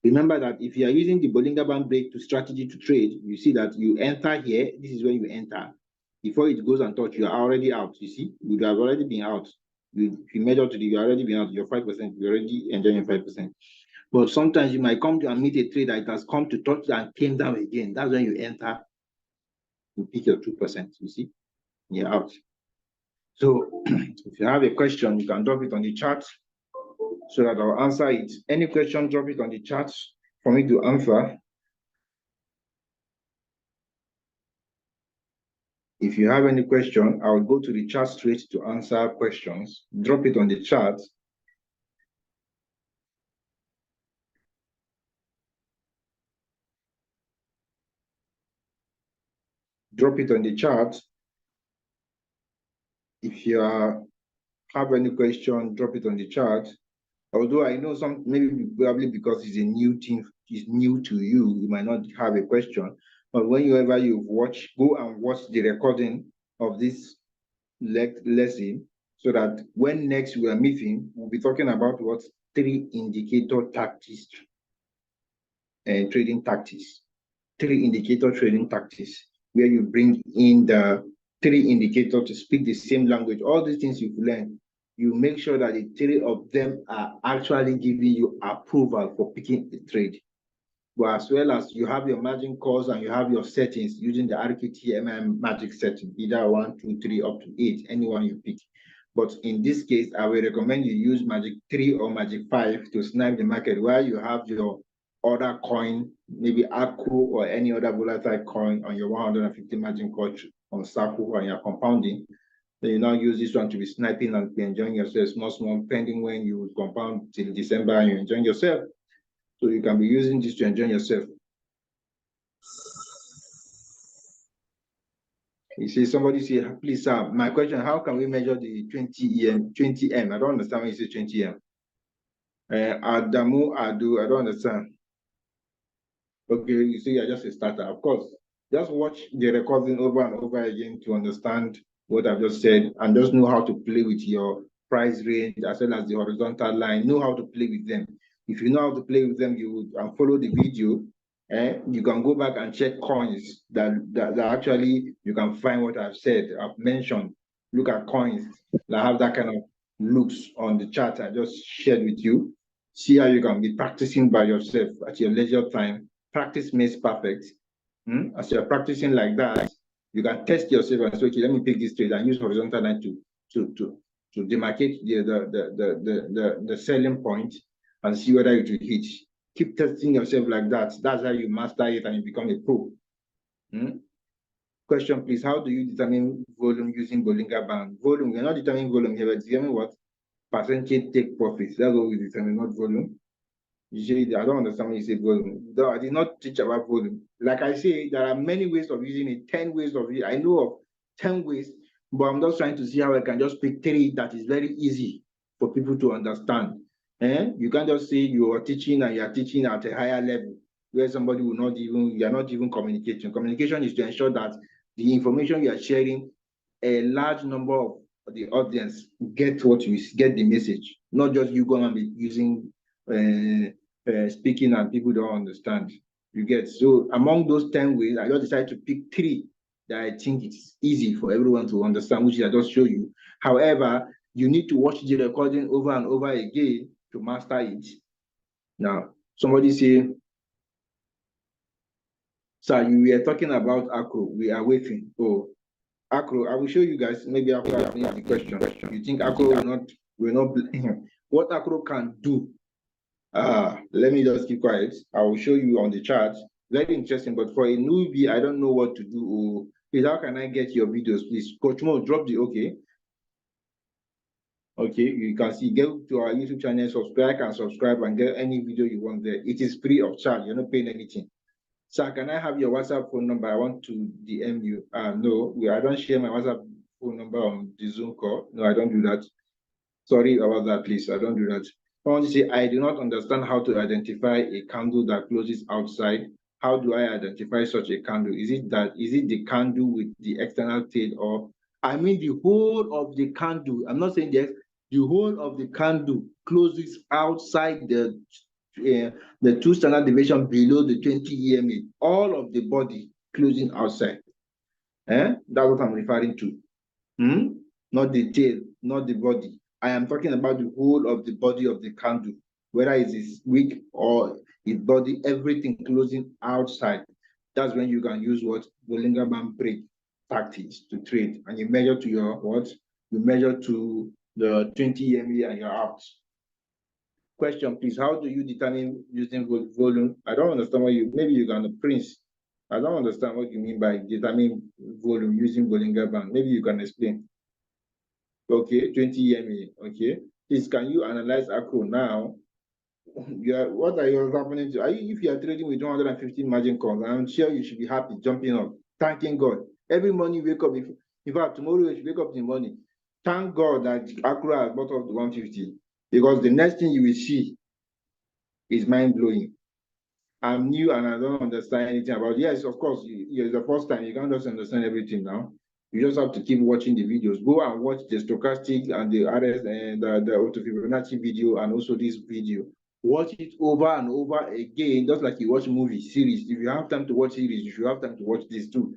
Remember that if you are using the Bollinger Band break to strategy to trade, you see that you enter here. This is where you enter. Before it goes and touch, you are already out. You see, you have already been out. You measure to you're already been out. You're 5%. You're already enjoying 5%. But sometimes you might come to and meet a trader that has come to touch and came down again. That's when you enter. You pick your 2%. You see, you're out. So if you have a question, you can drop it on the chat so that I'll answer it. Any question, drop it on the chat for me to answer. If you have any question, I'll go to the chat straight to answer questions. Drop it on the chat. Drop it on the chat. If you have any question, drop it on the chat. Although I know some, maybe probably because it's a new thing, it's new to you, you might not have a question. But whenever you watch, go and watch the recording of this lesson, so that when next we are meeting, we'll be talking about what 3 indicator tactics and trading tactics. 3 indicator trading tactics, where you bring in the 3 indicators to speak the same language. All these things you've learned, you make sure that the 3 of them are actually giving you approval for picking a trade. But as well as you have your margin calls and you have your settings using the RQT magic setting, either 1, 2, 3, up to 8, anyone you pick. But in this case, I will recommend you use Magic 3 or Magic 5 to snipe the market, while you have your other coin, maybe ACRO or any other volatile coin on your 150 margin call on Circle or your compounding. Then you now use this one to be sniping and be enjoying yourself small, pending when you compound till December and you're enjoying yourself. So you can be using this to enjoy yourself. You see, somebody say, please, sir, my question, how can we measure the 20M? I don't understand when you say 20M. Adamu, Adu, I don't understand. Okay, you see, you're just a starter. Of course, just watch the recording over and over again to understand what I've just said, and just know how to play with your price range as well as the horizontal line. Know how to play with them. If you know how to play with them, you would follow the video. You can go back and check coins that actually you can find what I've said, I've mentioned. Look at coins that have that kind of looks on the chart I just shared with you. See how you can be practicing by yourself at your leisure time. Practice makes perfect. As you're practicing like that, you can test yourself and say, okay, let me pick this trade and use horizontal line to demarcate the selling point and see whether it will hit. Keep testing yourself like that. That's how you master it and you become a pro. Question, please. How do you determine volume using Bollinger Band? Volume, we're not determining volume here, but determining what? Percentage take profits. That's what we determine, not volume. Usually, I don't understand when you say volume. I did not teach about volume. Like I say, there are many ways of using it, 10 ways of it. I know of 10 ways, but I'm just trying to see how I can just pick 3 that is very easy for people to understand. You can't just say you are teaching and you are teaching at a higher level where somebody will not even, you are not even communicating. Communication is to ensure that the information you are sharing, a large number of the audience get what you get the message, not just you going to be using speaking and people don't understand. You get, so among those 10 ways, I just decided to pick 3 that I think it's easy for everyone to understand, which I just show you. However, you need to watch the recording over and over again to master it. Now, somebody say, sir, you were talking about ACRO. We are waiting. Oh, ACRO, I will show you guys maybe after I finish the question. You think ACRO will not what ACRO can do? Let me just keep quiet. I will show you on the chart. Very interesting, but for a newbie, I don't know what to do. Please, how can I get your videos? Please, Coach Mo, drop the okay. Okay, you can see, go to our YouTube channel, subscribe and get any video you want there. It is free of charge. You're not paying anything. Sir, can I have your WhatsApp phone number? I want to DM you. No, I don't share my WhatsApp phone number on the Zoom call. No, I don't do that. Sorry about that, please. I don't do that. I want to say, I do not understand how to identify a candle that closes outside. How do I identify such a candle? Is it the candle with the external tail, or I mean the whole of the candle? I'm not saying yes. The whole of the candle closes outside the 2 standard deviation below the 20 EMA. All of the body closing outside. That's what I'm referring to. Not the tail, not the body. I am talking about the whole of the body of the candle, whether it is wick or its body, everything closing outside. That's when you can use what? Bollinger Band break tactics to trade, and you measure to your what? you measure to the 20 EMA and you're out. Question, please. How do you determine using volume? I don't understand what you, maybe you can, Prince. I don't understand what you mean by determining volume using Bollinger Band. Maybe you can explain. Okay, 20 EMA. Okay. Please, can you analyze Acro now? What are you happening to? If you are trading with 150 margin calls, I'm sure you should be happy, jumping up, thanking God. Every morning you wake up, in fact, tomorrow you should wake up in the morning. Thank God that Acro has bought up to 150, because the next thing you will see is mind-blowing. I'm new and I don't understand anything about it. Yes, of course, it's the first time. You can't just understand everything now. You just have to keep watching the videos. Go and watch the stochastic and the RS and the auto Fibonacci video, and also this video. Watch it over and over again, just like you watch movie series. If you have time to watch series, you should have time to watch this too.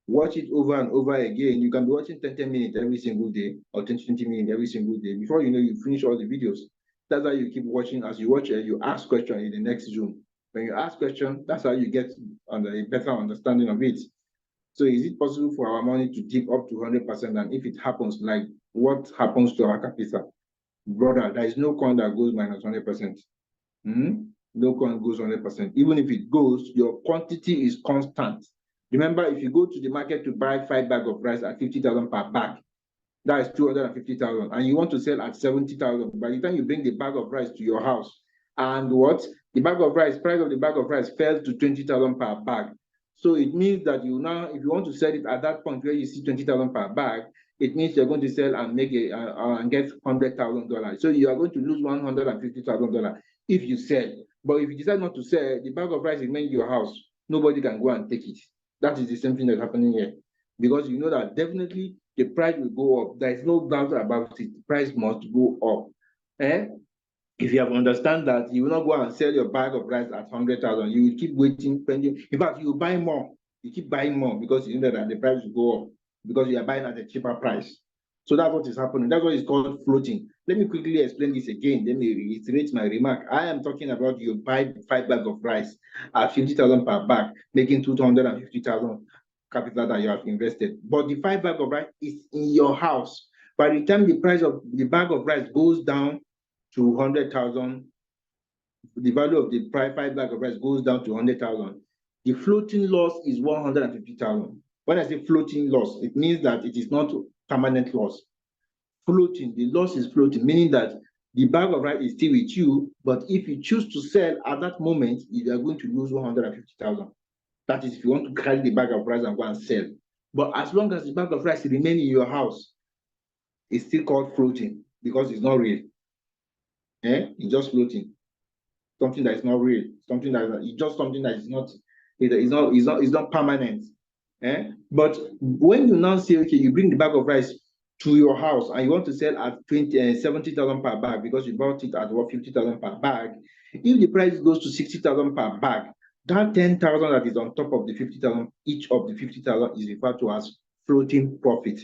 Watch it over and over again. You can be watching 10 minutes every single day, or 20 minutes every single day. Before you know, you finish all the videos. That's how you keep watching. As you watch, you ask questions in the next Zoom. When you ask questions, that's how you get a better understanding of it. So is it possible for our money to dip up to 100%? And if it happens, like what happens to our capital? Brother, there is no coin that goes minus 100%. No coin goes 100%. Even if it goes, your quantity is constant. Remember, if you go to the market to buy 5 bags of rice at 50,000 per bag, that is 250,000, and you want to sell at 70,000. By the time you bring the bag of rice to your house, and what? The bag of rice, price of the bag of rice fell to 20,000 per bag. So it means that you now, if you want to sell it at that point where you see 20,000 per bag, it means you're going to sell and make and get $100,000. So you are going to lose $150,000 if you sell. But if you decide not to sell, the bag of rice remains in your house. Nobody can go and take it. That is the same thing that's happening here, because you know that definitely the price will go up. There is no doubt about it. The price must go up. If you have understand that, you will not go and sell your bag of rice at 100,000. You will keep waiting, pending. In fact, you will buy more. You keep buying more because you know that the price will go up, because you are buying at a cheaper price. So that's what is happening. That's what is called floating. Let me quickly explain this again. Let me reiterate my remark. I am talking about you buy 5 bags of rice at 50,000 per bag, making 250,000 capital that you have invested. But the 5 bags of rice is in your house. By the time the price of the bag of rice goes down to 100,000, the value of the 5 bags of rice goes down to 100,000. The floating loss is 150,000. When I say floating loss, it means that it is not permanent loss. Floating, the loss is floating, meaning that the bag of rice is still with you, but if you choose to sell at that moment, you are going to lose 150,000. That is if you want to carry the bag of rice and go and sell. But as long as the bag of rice remains in your house, it's still called floating, because it's not real. It's just floating. Something that is not real. Something that is just something that is not, it's not permanent. But when you now say, okay, you bring the bag of rice to your house and you want to sell at 70,000 per bag, because you bought it at what, 50,000 per bag. If the price goes to 60,000 per bag, that 10,000 that is on top of the 50,000, each of the 50,000 is referred to as floating profit.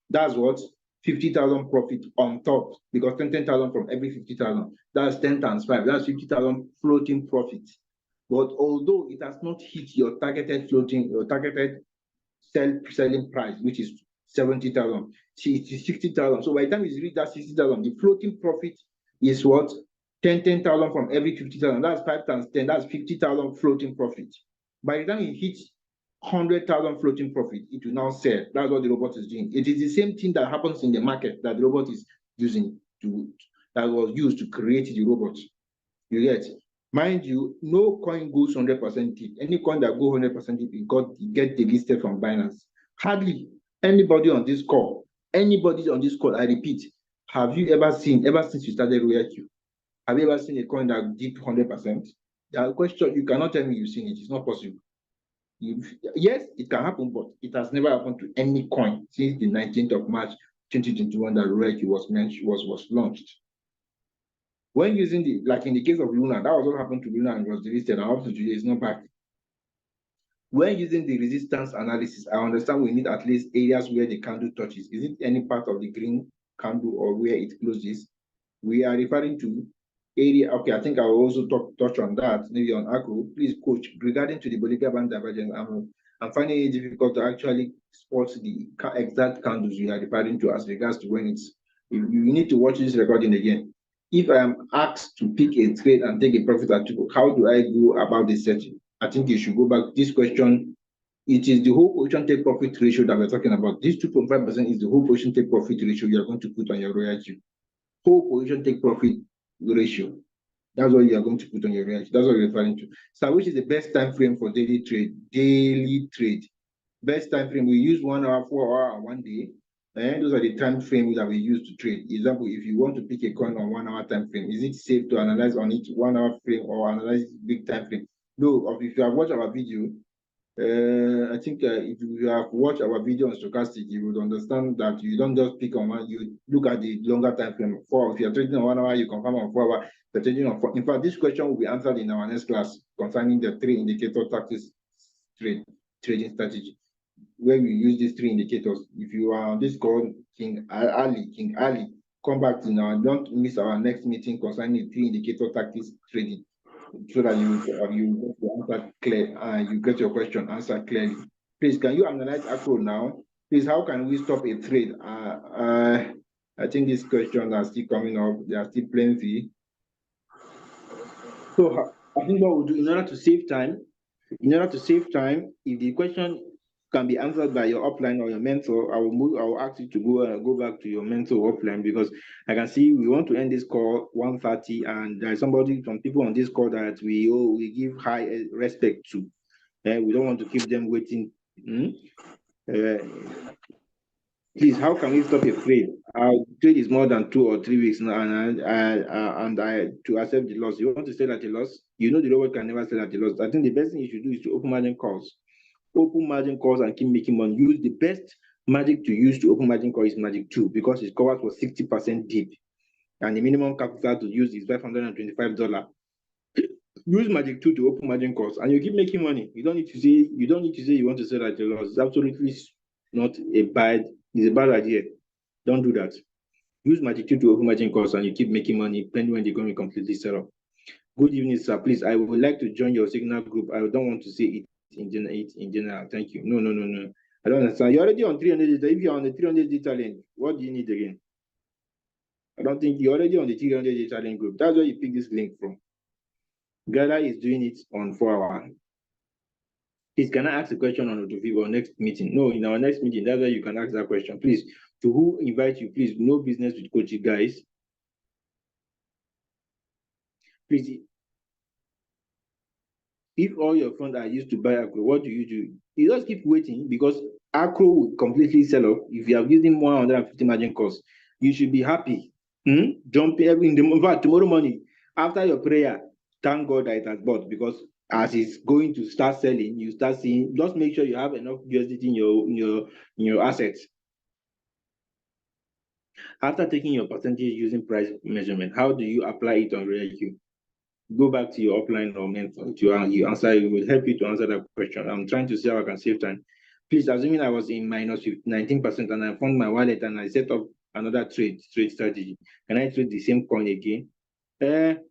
That's what 50,000 profit on top, because 10,000 from every 50,000. That's 10 times 5. That's 50,000 floating profit. But although it has not hit your targeted floating, your targeted selling price, which is 70,000, it is 60,000. So by the time you reach that 60,000, the floating profit is what? 10,000 from every 50,000. That's 5 times 10. That's 50,000 floating profit. By the time it hits 100,000 floating profit, it will now sell. That's what the robot is doing. It is the same thing that happens in the market that the robot is using that was used to create the robot. You get? Mind you, no coin goes 100% deep. Any coin that goes 100% deep, it get delisted from Binance. Hardly anybody on this call, I repeat, have you ever seen, ever since you started RoyalQ, have you ever seen a coin that dipped 100%? The question, you cannot tell me you've seen it. It's not possible. Yes, it can happen, but it has never happened to any coin since the 19th of March 2021 that RoyalQ was launched. When using like in the case of Luna, that was what happened to Luna and was delisted, and up to today it's not back. When using the resistance analysis, I understand we need at least areas where the candle touches. Is it any part of the green candle or where it closes? We are referring to area. Okay, I think I will also touch on that, maybe on Acro. Please, coach, regarding to the Bollinger Band divergence, I'm finding it difficult to actually spot the exact candles you are referring to as regards to when it's. You need to watch this recording again. If I am asked to pick a trade and take a profit at 2, how do I go about the setting? I think you should go back. This question, it is the whole position take profit ratio that we're talking about. This 2.5% is the whole position take profit ratio you are going to put on your royalty. Whole position take profit ratio. That's what you are going to put on your royalty. That's what you're referring to. So, which is the best time frame for daily trade? Daily trade. Best time frame, we use 1 hour, 4 hour, and 1 day. And those are the time frames that we use to trade. Example, if you want to pick a coin on 1 hour time frame, is it safe to analyze on it 1 hour frame or analyze big time frame? No, if you have watched our video, I think if you have watched our video on stochastic, you would understand that you don't just pick on one, you look at the longer time frame. If you're trading on 1 hour, you confirm on 4 hours. If you're trading on 4. In fact, this question will be answered in our next class concerning the 3 indicator tactics trading strategy, where we use these 3 indicators. If you are on this call, King Ali, come back to now. Don't miss our next meeting concerning 3 indicator tactics trading, so that you answer clear and you get your question answered clearly. Please, can you analyze ACRO now? Please, how can we stop a trade? I think these questions are still coming up. There are still plenty. So I think what we'll do in order to save time, if the question can be answered by your upline or your mentor, I will ask you to go back to your mentor upline, because I can see we want to end this call 1:30, and there's some people on this call that we give high respect to. We don't want to keep them waiting. Please, how can we stop a trade? Our trade is more than 2 or 3 weeks now, and I to accept the loss. You want to sell at a loss? You know the robot can never sell at a loss. I think the best thing you should do is to open margin calls. Open margin calls and keep making money. Use the best magic to use to open margin call is magic 2, because it covers for 60% dip, and the minimum capital to use is $525. Use magic 2 to open margin calls, and you keep making money. You don't need to say you want to sell at a loss. It's absolutely not a bad. It's a bad idea. Don't do that. Use magic 2 to open margin calls, and you keep making money depending when they're going to completely sell up. Good evening, sir. Please, I would like to join your signal group. I don't want to say it in general. Thank you. No. I don't understand. You're already on 300 data. If you're on the 300 data challenge, what do you need again? I don't think you're already on the 300 data challenge group. That's where you pick this link from. Gada is doing it on 4 hour. Please, can I ask a question on our next meeting? No, in our next meeting, that's where you can ask that question. Please, to who invite you, please, no business with coaching, guys. Please, if all your funds are used to buy Acro, what do? You just keep waiting, because Acro will completely sell off. If you are using 150 margin cost, you should be happy. Jumping in fact, tomorrow morning, after your prayer, thank God that it has bought, because as it's going to start selling, you start seeing, just make sure you have enough USDT in your assets. After taking your percentage using price measurement, how do you apply it on RealQ? Go back to your upline or mentor you answer. It will help you to answer that question. I'm trying to see how I can save time. Please, assuming I was in minus 19% and I found my wallet and I set up another trade strategy, can I trade the same coin again?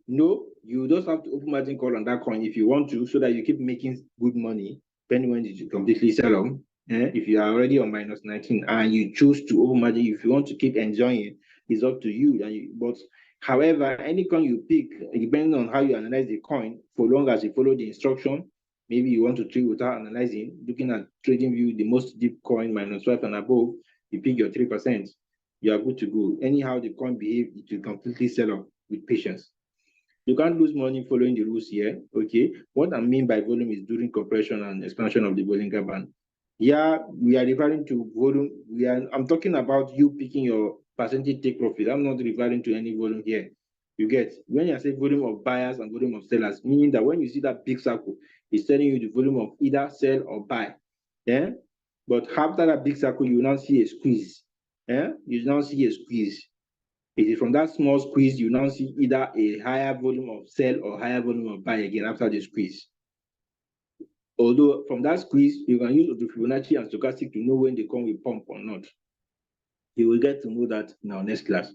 No, you just have to open margin call on that coin if you want to, so that you keep making good money, depending when you completely sell them. If you are already on minus 19 and you choose to open margin, if you want to keep enjoying it, it's up to you. But however, any coin you pick, depending on how you analyze the coin, for long as you follow the instruction, maybe you want to trade without analyzing, looking at trading view, the most deep coin, minus 5 and above, you pick your 3%, you are good to go. Anyhow the coin behaves, it will completely sell off with patience. You can't lose money following the rules here, okay? What I mean by volume is during compression and expansion of the Bollinger Band. Yeah, we are referring to volume. I'm talking about you picking your percentage take profit. I'm not referring to any volume here. You get, when I say volume of buyers and volume of sellers, meaning that when you see that big circle, it's telling you the volume of either sell or buy. Yeah. But after that big circle, you now see a squeeze. Yeah. You now see a squeeze. It is from that small squeeze you now see either a higher volume of sell or higher volume of buy again after the squeeze. Although from that squeeze, you can use the Fibonacci and stochastic to know when the coin will pump or not. You will get to know that in our next class.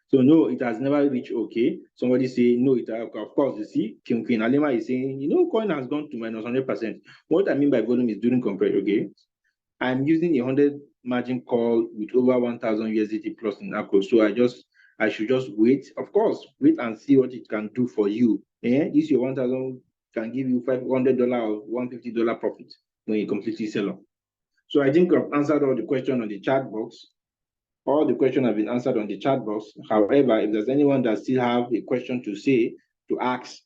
So no, it has never reached okay. Somebody say no, it of course. You see, Queen Alima is saying, coin has gone to minus 100%. What I mean by volume is during compression. Okay, I'm using a 100 margin call with over 1,000 USDT plus in ACO. So I should just wait. Of course, wait and see what it can do for you. This your 1,000 can give you $500 or $150 profit when you completely sell off. So I think I've answered all the questions on the chat box. All the questions have been answered on the chat box. However, if there's anyone that still have a question to ask,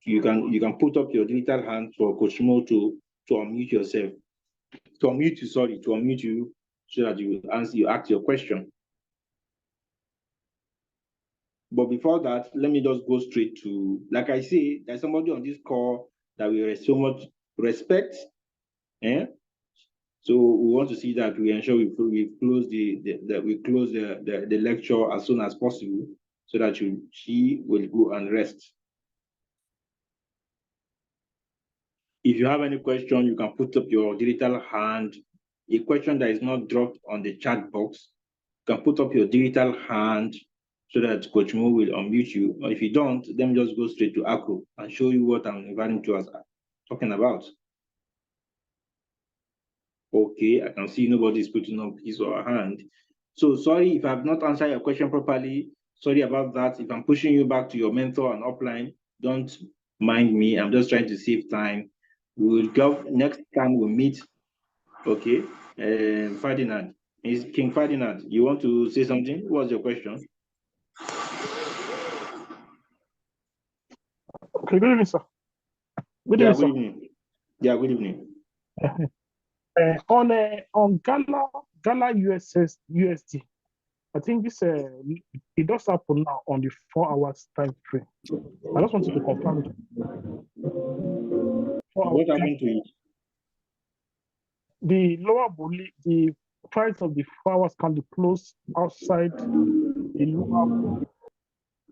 you can put up your digital hand for Coach Mo to unmute yourself. To unmute you so that you ask your question. But before that, let me just go straight to, like I say, there's somebody on this call that we so much respect. So we want to see that we ensure we close the lecture as soon as possible so that she will go and rest. If you have any question, you can put up your digital hand. A question that is not dropped on the chat box, you can put up your digital hand so that Coach Mo will unmute you. Or if you don't, then just go straight to ACRO and show you what I'm inviting to us talking about. Okay, I can see nobody is putting up his or her hand. So sorry if I've not answered your question properly. Sorry about that. If I'm pushing you back to your mentor and upline, don't mind me. I'm just trying to save time. We will go next time we meet. Okay, Ferdinand. Is King Ferdinand, you want to say something? What's your question? Okay, good evening, sir. Good evening, sir. Good evening. Yeah, good evening. On Gala USD, I think this it does happen now on the 4 hours time frame. I just wanted to confirm it. What happened to it? The the price of the 4 hours can be closed outside the lower.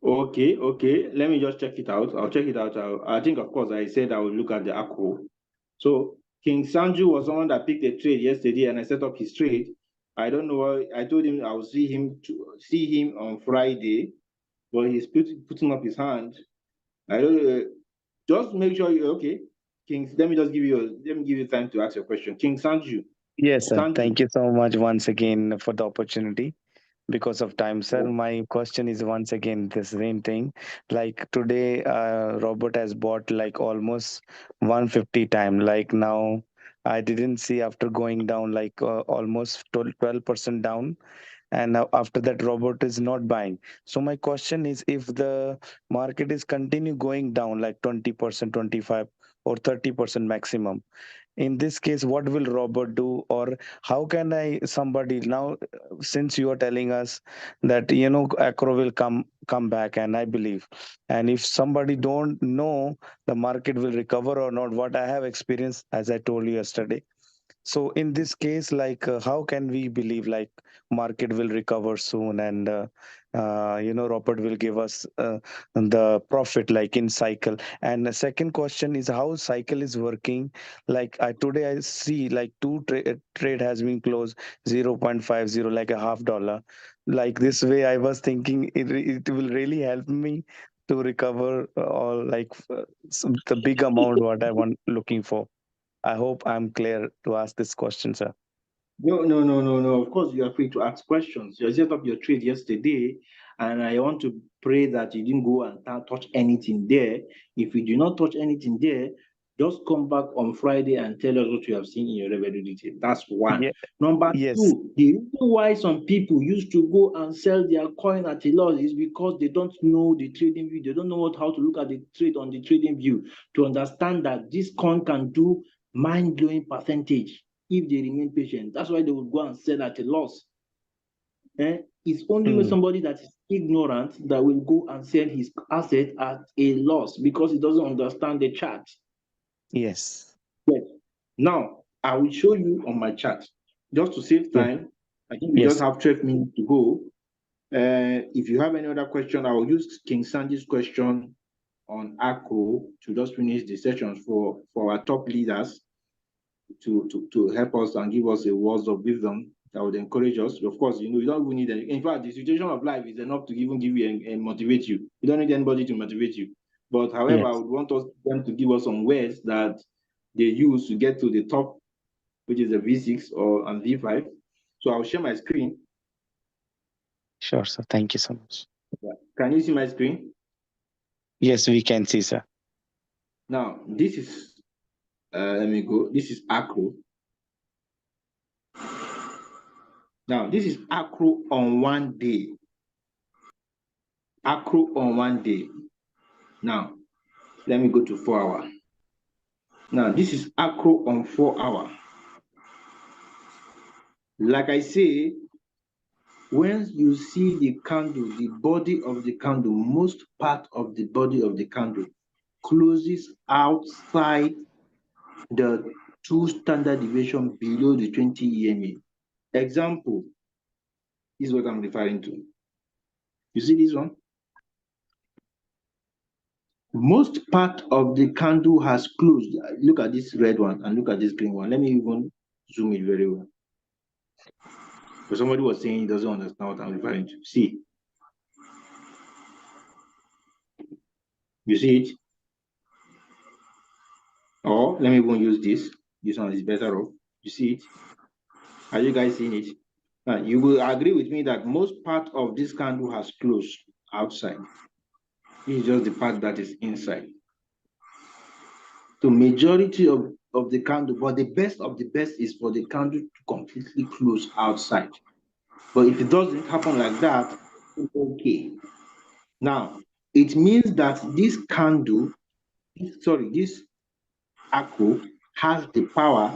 Okay. Let me just check it out. I'll check it out. I think, of course, I said I will look at the ACRO. So King Sanju was someone that picked a trade yesterday, and I set up his trade. I don't know why. I told him I will see him on Friday, but he's putting up his hand. I don't know. Just make sure you're okay. King, let me give you time to ask your question. King Sanju. Yes, sir. Sanju. Thank you so much once again for the opportunity. Because of time, sir, my question is once again the same thing. Like today, Robert has bought like almost 150 time. Like now, I didn't see after going down like almost 12% down, and now after that Robert is not buying. So my question is, if the market is continue going down like 20%, 25 or 30% maximum, in this case what will Robert do? Or how can I somebody now, since you are telling us that acro will come back, and I believe, and if somebody don't know the market will recover or not, what I have experienced, as I told you yesterday. So in this case, like how can we believe like market will recover soon, and Robert will give us the profit like in cycle? And the second question is how cycle is working. Like today I see like trade has been closed 0.50, like a $0.50. Like this way, I was thinking it will really help me to recover all like the big amount what I want looking for. I hope I'm clear to ask this question, sir. No. Of course, you are free to ask questions. You set up your trade yesterday, and I want to pray that you didn't go and touch anything there. If you do not touch anything there, just come back on Friday and tell us what you have seen in your revenue detail. That's one. Yeah. Number Yes. two, the reason why some people used to go and sell their coin at a loss is because they don't know the trading view. They don't know how to look at the trade on the trading view to understand that this coin can do mind-blowing percentage if they remain patient. That's why they would go and sell at a loss. It's only when somebody that is ignorant that will go and sell his asset at a loss because he doesn't understand the chart. Yes. Yes. Now, I will show you on my chart. Just to save time, I think we just have 12 minutes to go. If you have any other question, I will use King Sanji's question on ACRO to just finish the sessions for our top leaders to help us and give us a words of wisdom that would encourage us. Of course, you don't even need any. In fact, the situation of life is enough to even give you and motivate you. You don't need anybody to motivate you. But however, I would want them to give us some words that they use to get to the top, which is a V6 and V5. So I'll share my screen. Sure, sir. Thank you so much. Yeah. Can you see my screen? Yes, we can see, sir. Now, this is, let me go. This is Acro. Now, this is Acro on 1 day. Acro on 1 day. Now, let me go to 4 hour. Now, this is Acro on 4 hour. Like I say, when you see the candle, the body of the candle, most part of the body of the candle closes outside the 2 standard deviation below the 20 EMA. Example, this is what I'm referring to. You see this one? Most part of the candle has closed. Look at this red one and look at this green one. Let me even zoom it very well. But somebody was saying he doesn't understand what I'm referring to. See. You see it? Or let me even use this. This one is better off. You see it? Are you guys seeing it? You will agree with me that most part of this candle has closed outside. This is just the part that is inside. The majority of the candle, but the best of the best is for the candle to completely close outside. But if it doesn't happen like that, it's okay. Now, it means that this candle, this Acro has the power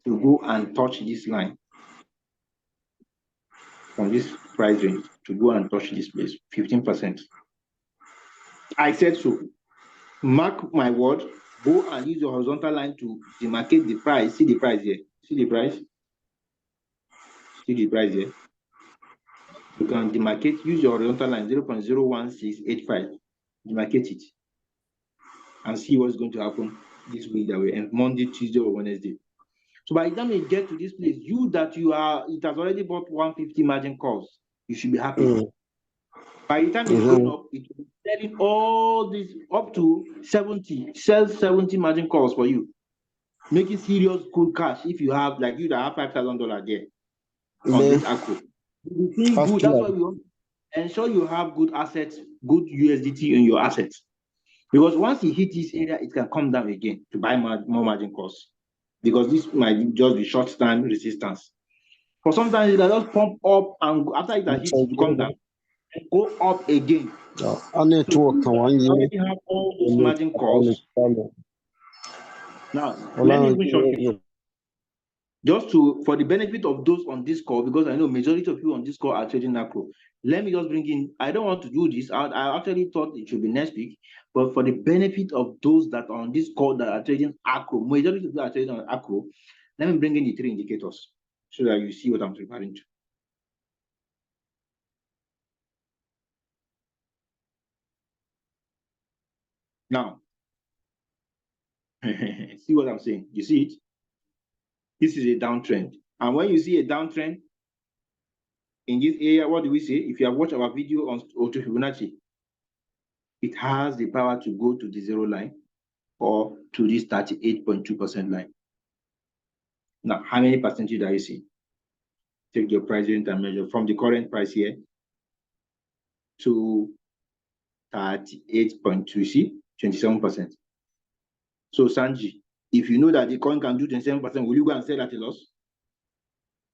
to go and touch this line from this price range, to go and touch this place, 15%. I said so. Mark my word, go and use your horizontal line to demarcate the price. See the price here. See the price? See the price here? You can demarcate, use your horizontal line, 0.01685. Demarcate it and see what's going to happen this week that we end, Monday, Tuesday, or Wednesday. So by the time you get to this place, it has already bought 150 margin calls. You should be happy. By the time it's going up, it will be selling all this up to 70, sell 70 margin calls for you. Making serious good cash if you have, like you that have $5,000 there on this Acro. Good. That's why we want to ensure you have good assets, good USDT in your assets. Because once you hit this area, it can come down again to buy more margin calls. Because this might just be short-term resistance. For sometimes it can just pump up and after it has hit, it come down and go up again. I need to work on one. You already have all those margin calls. Now, let me even show you. Just for the benefit of those on this call, because I know majority of you on this call are trading Acro. Let me just bring in, I don't want to do this. I actually thought it should be next week, but for the benefit of those that are on this call that are trading Acro, majority of you are trading on Acro, let me bring in the 3 indicators so that you see what I'm referring to. Now, see what I'm saying? You see it? This is a downtrend. And when you see a downtrend in this area, what do we say? If you have watched our video on Auto Fibonacci, it has the power to go to the 0 line or to this 38.2% line. Now, how many percentage do you see? Take your price range and measure from the current price here to 38.2, see, 27%. So, Sanji, if you know that the coin can do 27%, will you go and sell at a loss?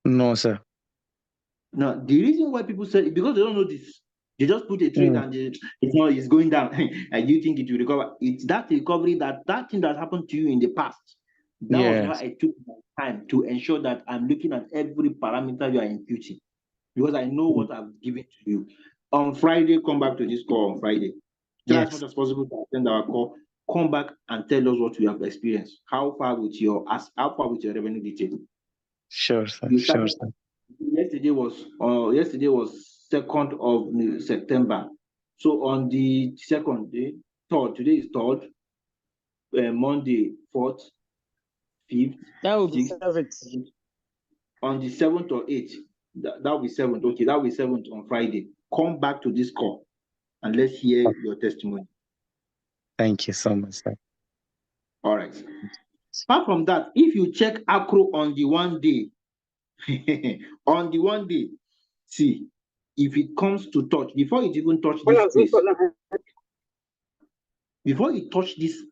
No, sir. Now, the reason why people sell it, because they don't know this. They just put a trade and it's going down. And you think it will recover. It's that recovery, that thing that happened to you in the past. That was why I took my time to ensure that I'm looking at every parameter you are imputing. Because I know what I've given to you. On Friday, come back to this call on Friday. Try as much as possible to attend our call. Come back and tell us what you have experienced. How far with your revenue detail? Sure, sir. Sure, sir. Yesterday was 2nd of September. So on the 2nd day, 3rd, today is 3rd, Monday 4th, 5th, That would be 6th, 7th. on the 7th or 8th, That'll be 7th. Okay, that'll be 7th on Friday. Come back to this call and let's hear your testimony. Thank you so much, sir. All right. Apart from that, if you check Acro on the 1 day, on the 1 day, see, if it comes to touch, before it even touch this place, before it touch this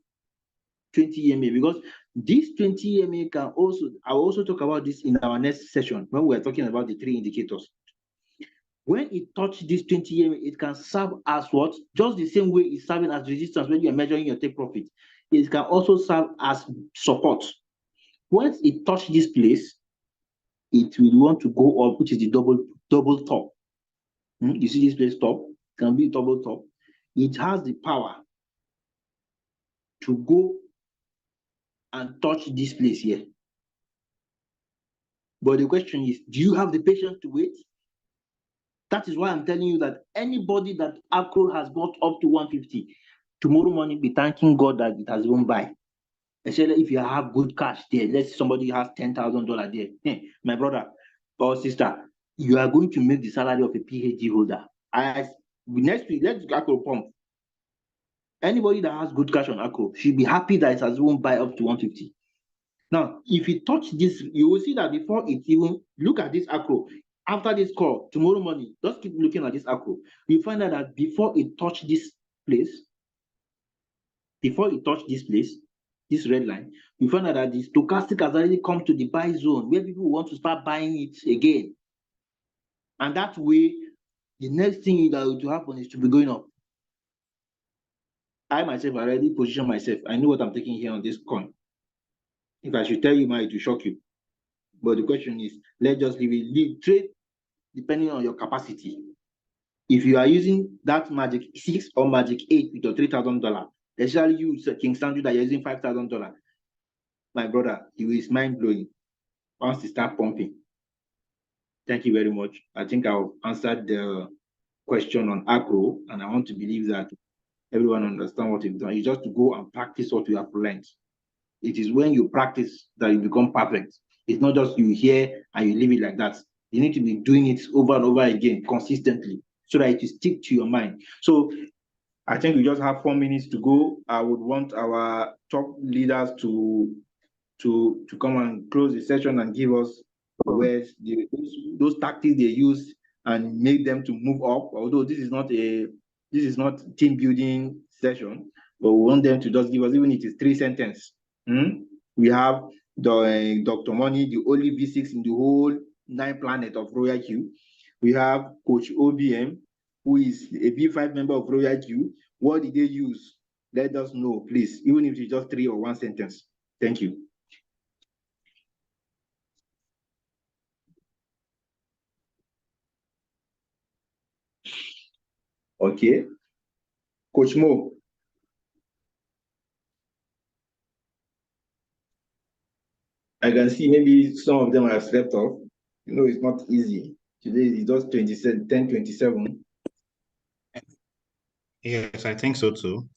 20 EMA, because this 20 EMA can also, I will also talk about this in our next session when we're talking about the 3 indicators. When it touches this 20 EMA, it can serve as what? Just the same way it's serving as resistance when you're measuring your take profit. It can also serve as support. Once it touches this place, it will want to go up, which is the double top. You see this place top? It can be double top. It has the power to go and touch this place here. But the question is, do you have the patience to wait? That is why I'm telling you that anybody that Acro has got up to 150, tomorrow morning be thanking God that it has even buy. Especially if you have good cash there. Let's say somebody has $10,000 there. Hey, my brother or sister, you are going to make the salary of a PhD holder. Next week, let's Acro pump. Anybody that has good cash on Acro should be happy that it has even buy up to 150. Now, if you touch this, you will see that before it even, look at this Acro. After this call, tomorrow morning, just keep looking at this Acro. You find out that before it touch this place, this red line, you find out that the stochastic has already come to the buy zone where people want to start buying it again. And that way, the next thing that will happen is to be going up. I myself already position myself. I know what I'm taking here on this coin. If I should tell you, it will shock you. But the question is, let's just leave trade depending on your capacity. If you are using that Magic 6 or Magic 8 with your $3,000, especially you, King Sandra, that you're using $5,000, my brother, it is mind-blowing once you start pumping. Thank you very much. I think I've answered the question on Acro, and I want to believe that everyone understands what you've done. You just to go and practice what you have learned. It is when you practice that you become perfect. It's not just you hear and you leave it like that. You need to be doing it over and over again consistently so that it will stick to your mind. So I think we just have 4 minutes to go. I would want our top leaders to come and close the session and give us words, those tactics they use and make them to move up. Although this is not team building session, but we want them to just give us, even if it is 3 sentences. We have Dr. Money, the only V6 in the whole 9 planet of Royal Q. We have Coach OBM, who is a V5 member of Royal Q. What did they use? Let us know, please, even if it's just 3 or 1 sentence. Thank you. Okay. Coach Mo. I can see maybe some of them have slept off. You know, it's not easy. Today is just 10:27. Yes, I think so too.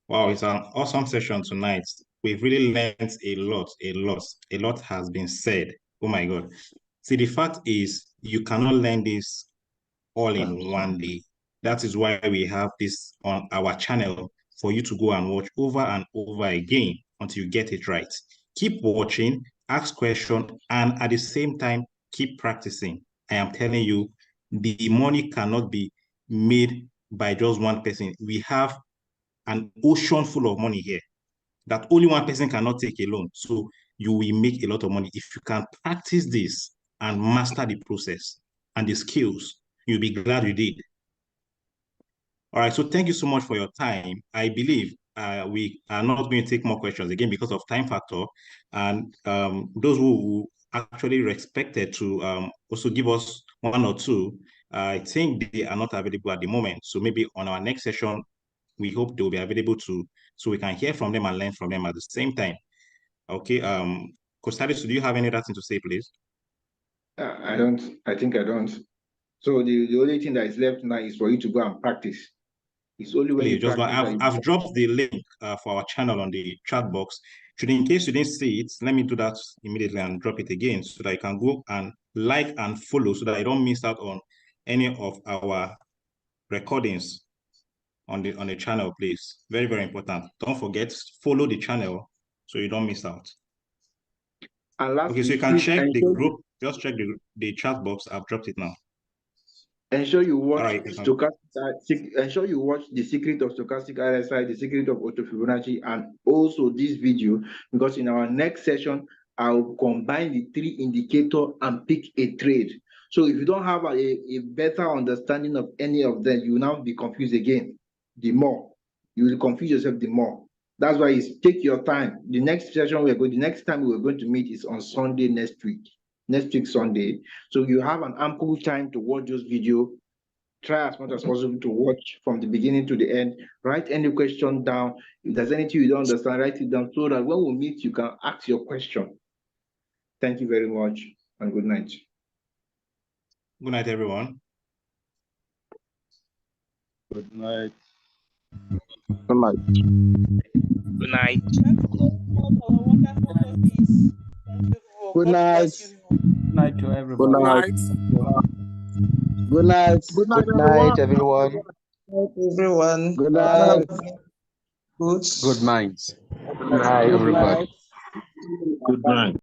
Wow, it's an awesome session tonight. We've really learned a lot. A lot has been said. Oh my God. See, the fact is, you cannot learn this all in one day. That is why we have this on our channel for you to go and watch over and over again until you get it right. Keep watching, ask questions, and at the same time, keep practicing. I am telling you, the money cannot be made by just one person. We have an ocean full of money here that only one person cannot take alone. So you will make a lot of money. If you can practice this and master the process and the skills, you'll be glad you did. All right, so thank you so much for your time. I believe we are not going to take more questions again because of time factor. And those who actually respected to also give us 1 or 2, I think they are not available at the moment. So maybe on our next session, we hope they will be available to, so we can hear from them and learn from them at the same time. Okay, Kostadis, do you have any other thing to say, please? I don't. I think I don't. So the only thing that is left now is for you to go and practice. It's only when you just practice I've dropped the link for our channel on the chat box. Should in case you didn't see it, let me do that immediately and drop it again so that you can go and like and follow so that you don't miss out on any of our recordings on the channel, please. Very, very important. Don't forget, follow the channel so you don't miss out. And lastly, Okay, so you can please check the ensure, group. Just check the chat box. I've dropped it now. ensure you watch All right, ensure you watch The Secret of Stochastic RSI, The Secret of Auto Fibonacci, and also this video, because in our next session, I'll combine the 3 indicators and pick a trade. So if you don't have a better understanding of any of them, you will now be confused again. The more you will confuse yourself, the more. That's why it's take your time. The next session the next time we're going to meet is on Sunday next week Sunday. So you have an ample time to watch those videos. Try as much as possible to watch from the beginning to the end. Write any question down. If there's anything you don't understand, write it down so that when we meet, you can ask your question. Thank you very much and good night. Good night, everyone. Good night. Good night. Good night. Good night. Good night to everybody. Good night. Good night. Good night, Good night, everyone. Everyone. Good night. Good. Good night. Good night, everybody. Good night.